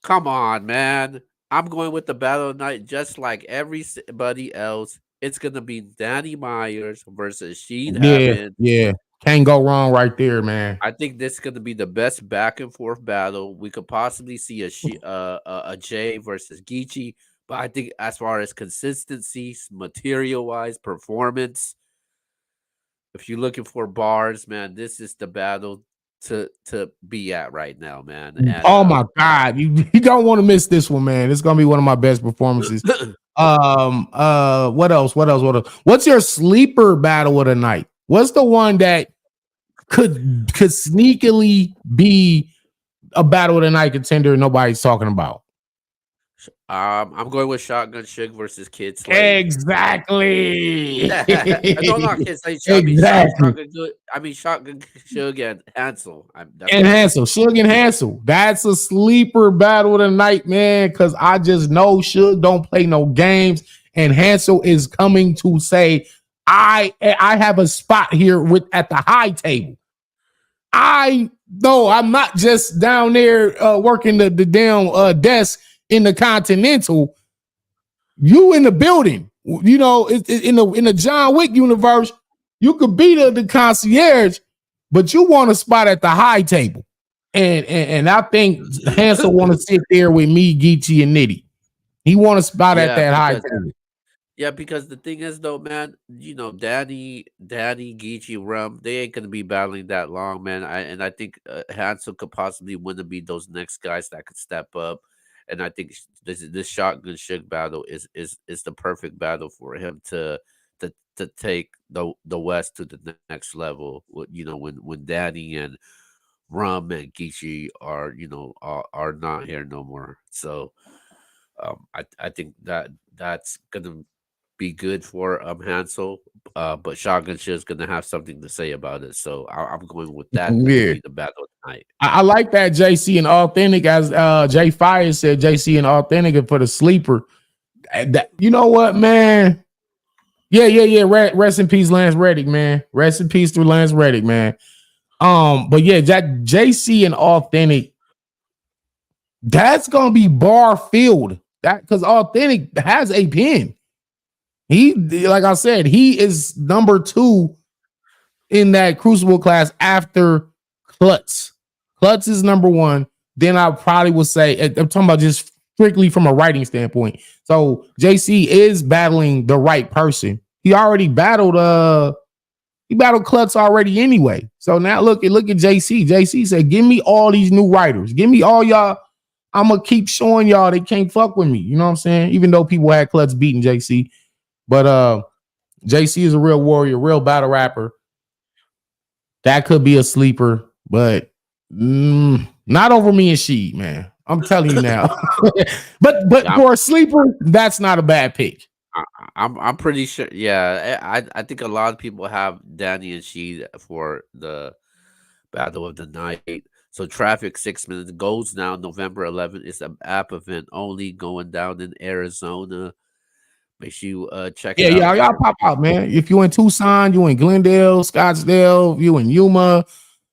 Come on, man. I'm going with the battle of the night, just like everybody else. It's gonna be Danny Myers versus Sheed Hammond. Yeah. Can't go wrong right there, man. I think this is going to be the best back and forth battle. We could possibly see a Jay versus Geechee, but I think as far as consistency, material wise, performance, if you're looking for bars, man, this is the battle to be at right now, man. And, oh my God, you don't want to miss this one, man. It's gonna be one of my best performances. What else? What's your sleeper battle of the night? What's the one that could sneakily be a battle of the night contender nobody's talking about? I'm going with Shotgun Suge versus Kid Slade. Exactly. No, not Kid Slade. Exactly. Shotgun Suge and Hansel. Suge and Hansel. That's a sleeper battle of the night, man. Because I just know Suge don't play no games, and Hansel is coming to say, I have a spot here at the high table. I'm not just down there working the damn desk in the Continental. You in the building. You know, in the John Wick universe, you could be the concierge, but you want a spot at the high table. And I think Hansel want to sit there with me, Geechee, and Nitty. He want a spot at that high table. Yeah, because the thing is, though, man, you know, Daddy, Geechee, Rum, they ain't gonna be battling that long, man. I think Hansel could possibly win to be those next guys that could step up, and I think this Shotgun Suge battle is the perfect battle for him to take the West to the next level. You know, when Daddy and Rum and Geechee are are not here no more. So, I think that's gonna be good for Hansel, but Shotgun Suge is gonna have something to say about it. So I'm going with that. Yeah, the battle tonight. I like that JC and Authentic, as Jay Fire said, JC and Authentic for the sleeper. You know what, man? Yeah. Rest in peace, Lance Reddick, man. Rest in peace to Lance Reddick, man. But yeah, JC and Authentic, that's gonna be bar filled. That because Authentic has a pen. He, like I said, he is number 2 in that Crucible class after Klutz. Klutz is number 1. Then I probably would say, I'm talking about just strictly from a writing standpoint. So JC is battling the right person. He already battled Klutz already anyway. So now look at JC. JC said, give me all these new writers. Give me all y'all. I'm gonna keep showing y'all they can't fuck with me. You know what I'm saying? Even though people had Klutz beating JC. But JC is a real warrior, real battle rapper. That could be a sleeper, but not over me and Sheed, man. I'm telling you now. but for a sleeper, that's not a bad pick. I'm pretty sure. Yeah, I think a lot of people have Danny and Sheed for the battle of the night. So Traffic 6 minutes goes now November 11th. It's an app event only going down in Arizona. Make sure you check it out. Yeah, y'all pop out, man. If you in Tucson, you in Glendale, Scottsdale, you in Yuma,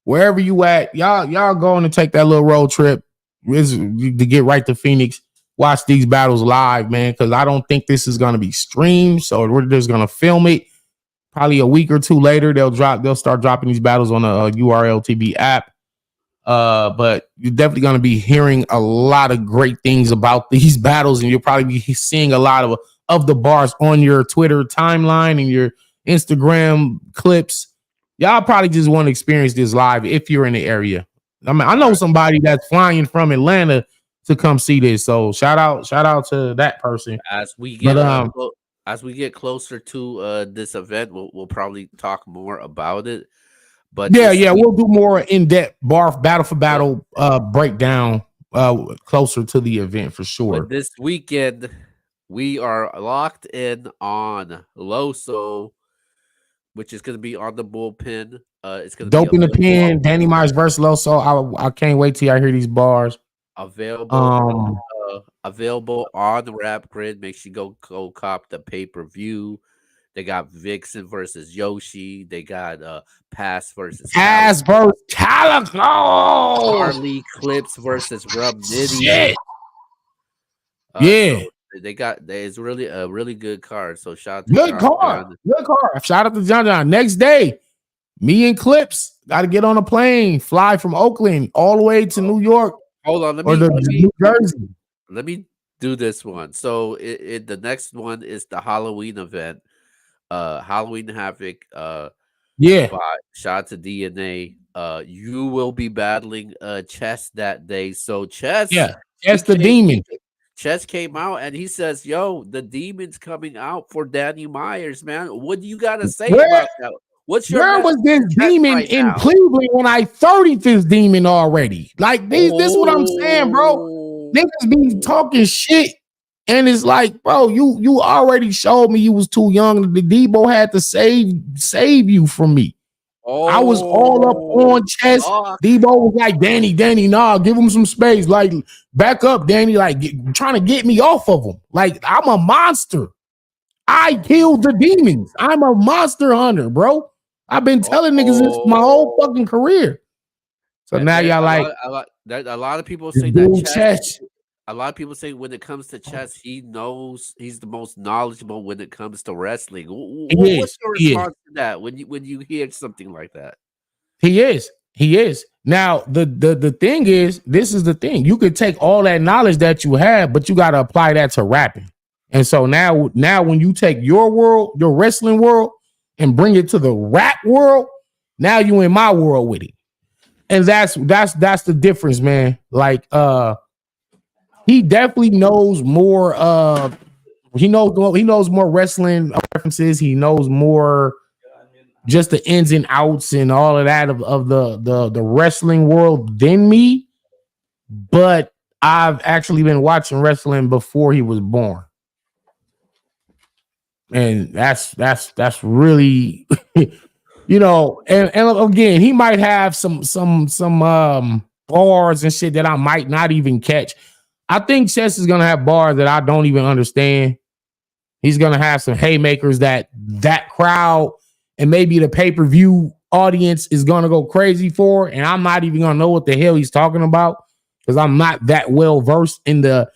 wherever you at, y'all going to take that little road trip to get right to Phoenix. Watch these battles live, man, because I don't think this is going to be streamed. So we're just going to film it. Probably a week or two later, they'll start dropping these battles on the URL TV app. But you're definitely going to be hearing a lot of great things about these battles, and you'll probably be seeing a lot of the bars on your Twitter timeline and your Instagram clips. Y'all probably just want to experience this live if you're in the area. I mean, I know somebody that's flying from Atlanta to come see this. So shout out to that person. As we get closer to this event, we'll probably talk more about it. But we'll do more in-depth battle for battle breakdown closer to the event for sure. But this weekend, we are locked in on Loso, which is going to be on the bullpen. It's going to Dope be in the pen. Danny Myers versus Loso. I can't wait till I hear these bars. Available on the Rap Grid. Make sure you go cop the pay-per-view. They got Vixen versus Yoshi. They got Pass versus Calico. Harley Clips versus Rub Nitty. Shit. So it's really a really good card. So shout out to Good card. Shout out to John. Next day, me and Clips got to get on a plane, fly from Oakland all the way to New York. Hold on, New Jersey. Let me do this one. So the next one is the Halloween event. Halloween Havoc. Shout out to DNA. You will be battling Chess that day. So Chess the demon. Chess came out and he says, "Yo, the demon's coming out for Danny Myers, man. What do you got to say about that? Where was this demon right in Cleveland when I 30th this demon already? Like this is what I'm saying, bro. Niggas be talking shit, and it's like, bro, you already showed me you was too young. The Debo had to save you from me. I was all up on Chess. Debo was like, Danny, nah, give him some space. Like, back up, Danny. Like, trying to get me off of him. Like, I'm a monster. I killed the demons. I'm a monster hunter, bro. I've been telling niggas this my whole fucking career. So now y'all a lot of people say that Chess. A lot of people say when it comes to Chess, he's the most knowledgeable when it comes to wrestling. What's your response to that when you hear something like that? He is. Now the thing is, this is the thing. You could take all that knowledge that you have, but you got to apply that to rapping. And so now when you take your world, your wrestling world, and bring it to the rap world, now you in my world with it. And that's the difference, man. Like he definitely knows more he knows more wrestling references. He knows more just the ins and outs and all of that of the wrestling world than me. But I've actually been watching wrestling before he was born. And that's really and again, he might have some bars and shit that I might not even catch. I think Chess is gonna have bars that I don't even understand. He's gonna have some haymakers that crowd and maybe the pay-per-view audience is gonna go crazy for, and I'm not even gonna know what the hell he's talking about because I'm not that well versed in the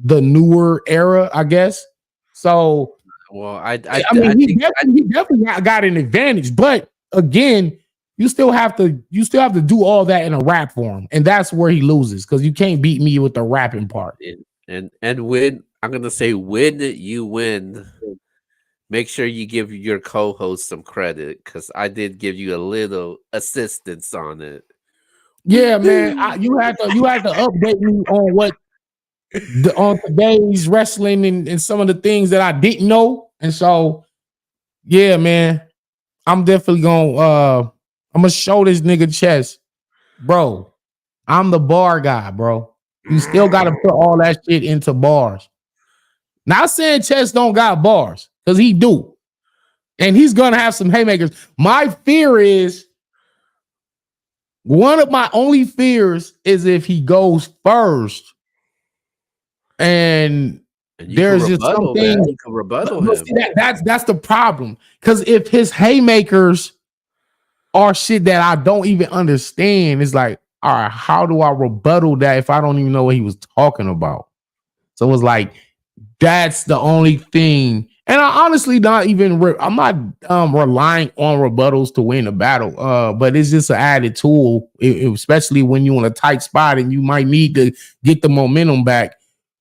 newer era, I guess. So well, I mean, he definitely got an advantage, but again, you still have to do all that in a rap form, and that's where he loses because you can't beat me with the rapping part. And when I'm gonna say when you win, make sure you give your co-host some credit because I did give you a little assistance on it. Yeah, man. You had to update me on what on today's wrestling and some of the things that I didn't know. And so, yeah, man, I'm definitely I'm gonna show this nigga chest, bro. I'm the bar guy, bro. You still gotta put all that shit into bars. Not saying Chess don't got bars, because he do. And he's gonna have some haymakers. My fear is one of my only fears is if he goes first and there's just some things. You can rebuttal him. See, that's the problem. Because if his haymakers are shit that I don't even understand, it's like, all right, how do I rebuttal that if I don't even know what he was talking about? So it's like, that's the only thing. And I honestly not even I'm not relying on rebuttals to win a battle. But it's just an added tool, especially when you're in a tight spot and you might need to get the momentum back.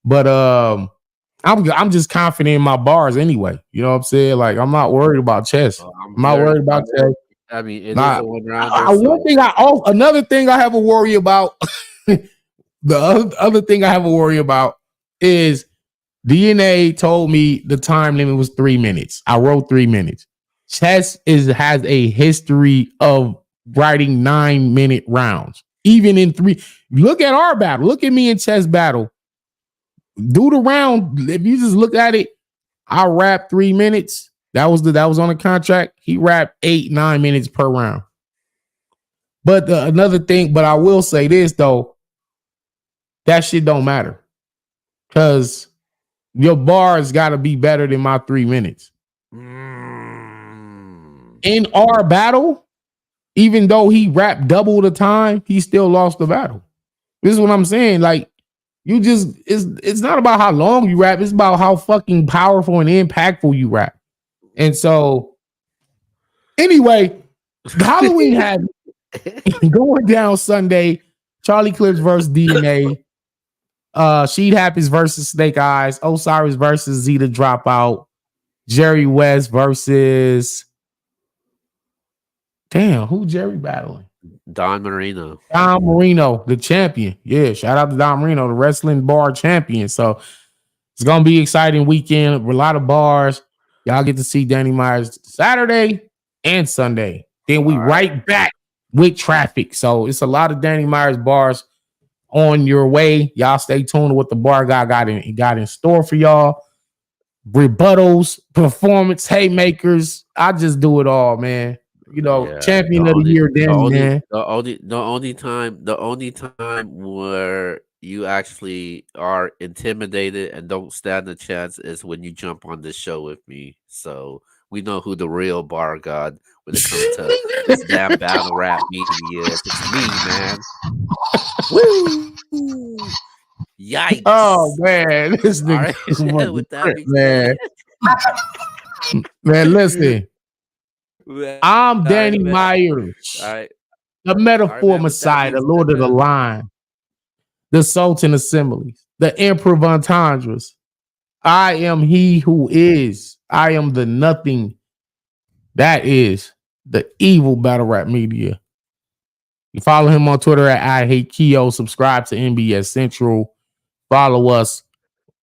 But I'm just confident in my bars anyway. You know what I'm saying? Like, I'm not worried about chess. I'm not worried about chess. I mean, it is a one-rounder. Another thing I have a worry about. The other thing I have a worry about is DNA told me the time limit was 3 minutes. I wrote 3 minutes. Chess has a history of writing 9-minute rounds. Even in 3. Look at our battle. Look at me in chess battle. Do the round. If you just look at it, I rap 3 minutes. That was on the contract. He rapped 8-9 minutes per round. But another thing, but I will say this though, that shit don't matter. Because your bars got to be better than my 3 minutes. In our battle, even though he rapped double the time, he still lost the battle. This is what I'm saying. Like, you just, it's not about how long you rap. It's about how fucking powerful and impactful you rap. And so, anyway, Halloween had going down Sunday. Charlie Clips versus DNA. Sheet Happens versus Snake Eyes. Osiris versus Zeta Dropout. Jerry West versus. Damn, who Jerry battling? Don Marino. Don Marino, the champion. Yeah, shout out to Don Marino, the wrestling bar champion. So it's gonna be an exciting weekend. A lot of bars. Y'all get to see Danny Myers Saturday and Sunday. Then we right back with traffic. So it's a lot of Danny Myers bars on your way. Y'all stay tuned to what the bar guy got in store for y'all. Rebuttals, performance, haymakers. I just do it all, man. You know, champion of the year, Danny, man. The only time where you actually are intimidated and don't stand a chance is when you jump on this show with me. So we know who the real bar god when it comes to this damn battle rap media is. It's me, man. Woo! Yikes! Oh man, this nigga right. With that man. Man, listen. I'm Danny Myers. All right. The Metaphor Messiah, the Lord of the Line, the Sultan Assemblies, the Emperor of Entendres. I am he who is. I am the nothing. That is the evil battle rap media. You follow him on Twitter at I Hate Keo. Subscribe to NBS Central. Follow us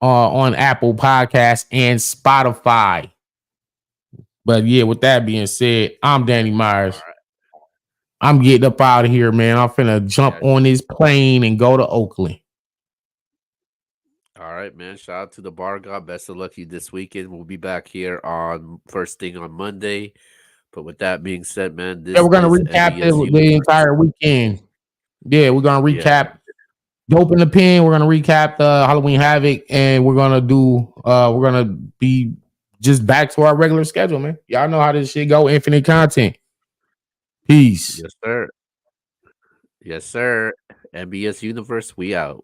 on Apple Podcasts and Spotify. But yeah, with that being said, I'm Danny Myers. Right. I'm getting up out of here, man. I'm finna jump on this plane and go to Oakland. All right, man. Shout out to the bar god. Best of luck to you this weekend. We'll be back here on first thing on Monday. But with that being said, man, we're gonna recap the entire weekend. Yeah, we're gonna recap Dope in the Pen. We're gonna recap the Halloween Havoc, and we're gonna be just back to our regular schedule, man. Y'all know how this shit go. Infinite content. Peace. Yes, sir. Yes, sir. NBS Universe, we out.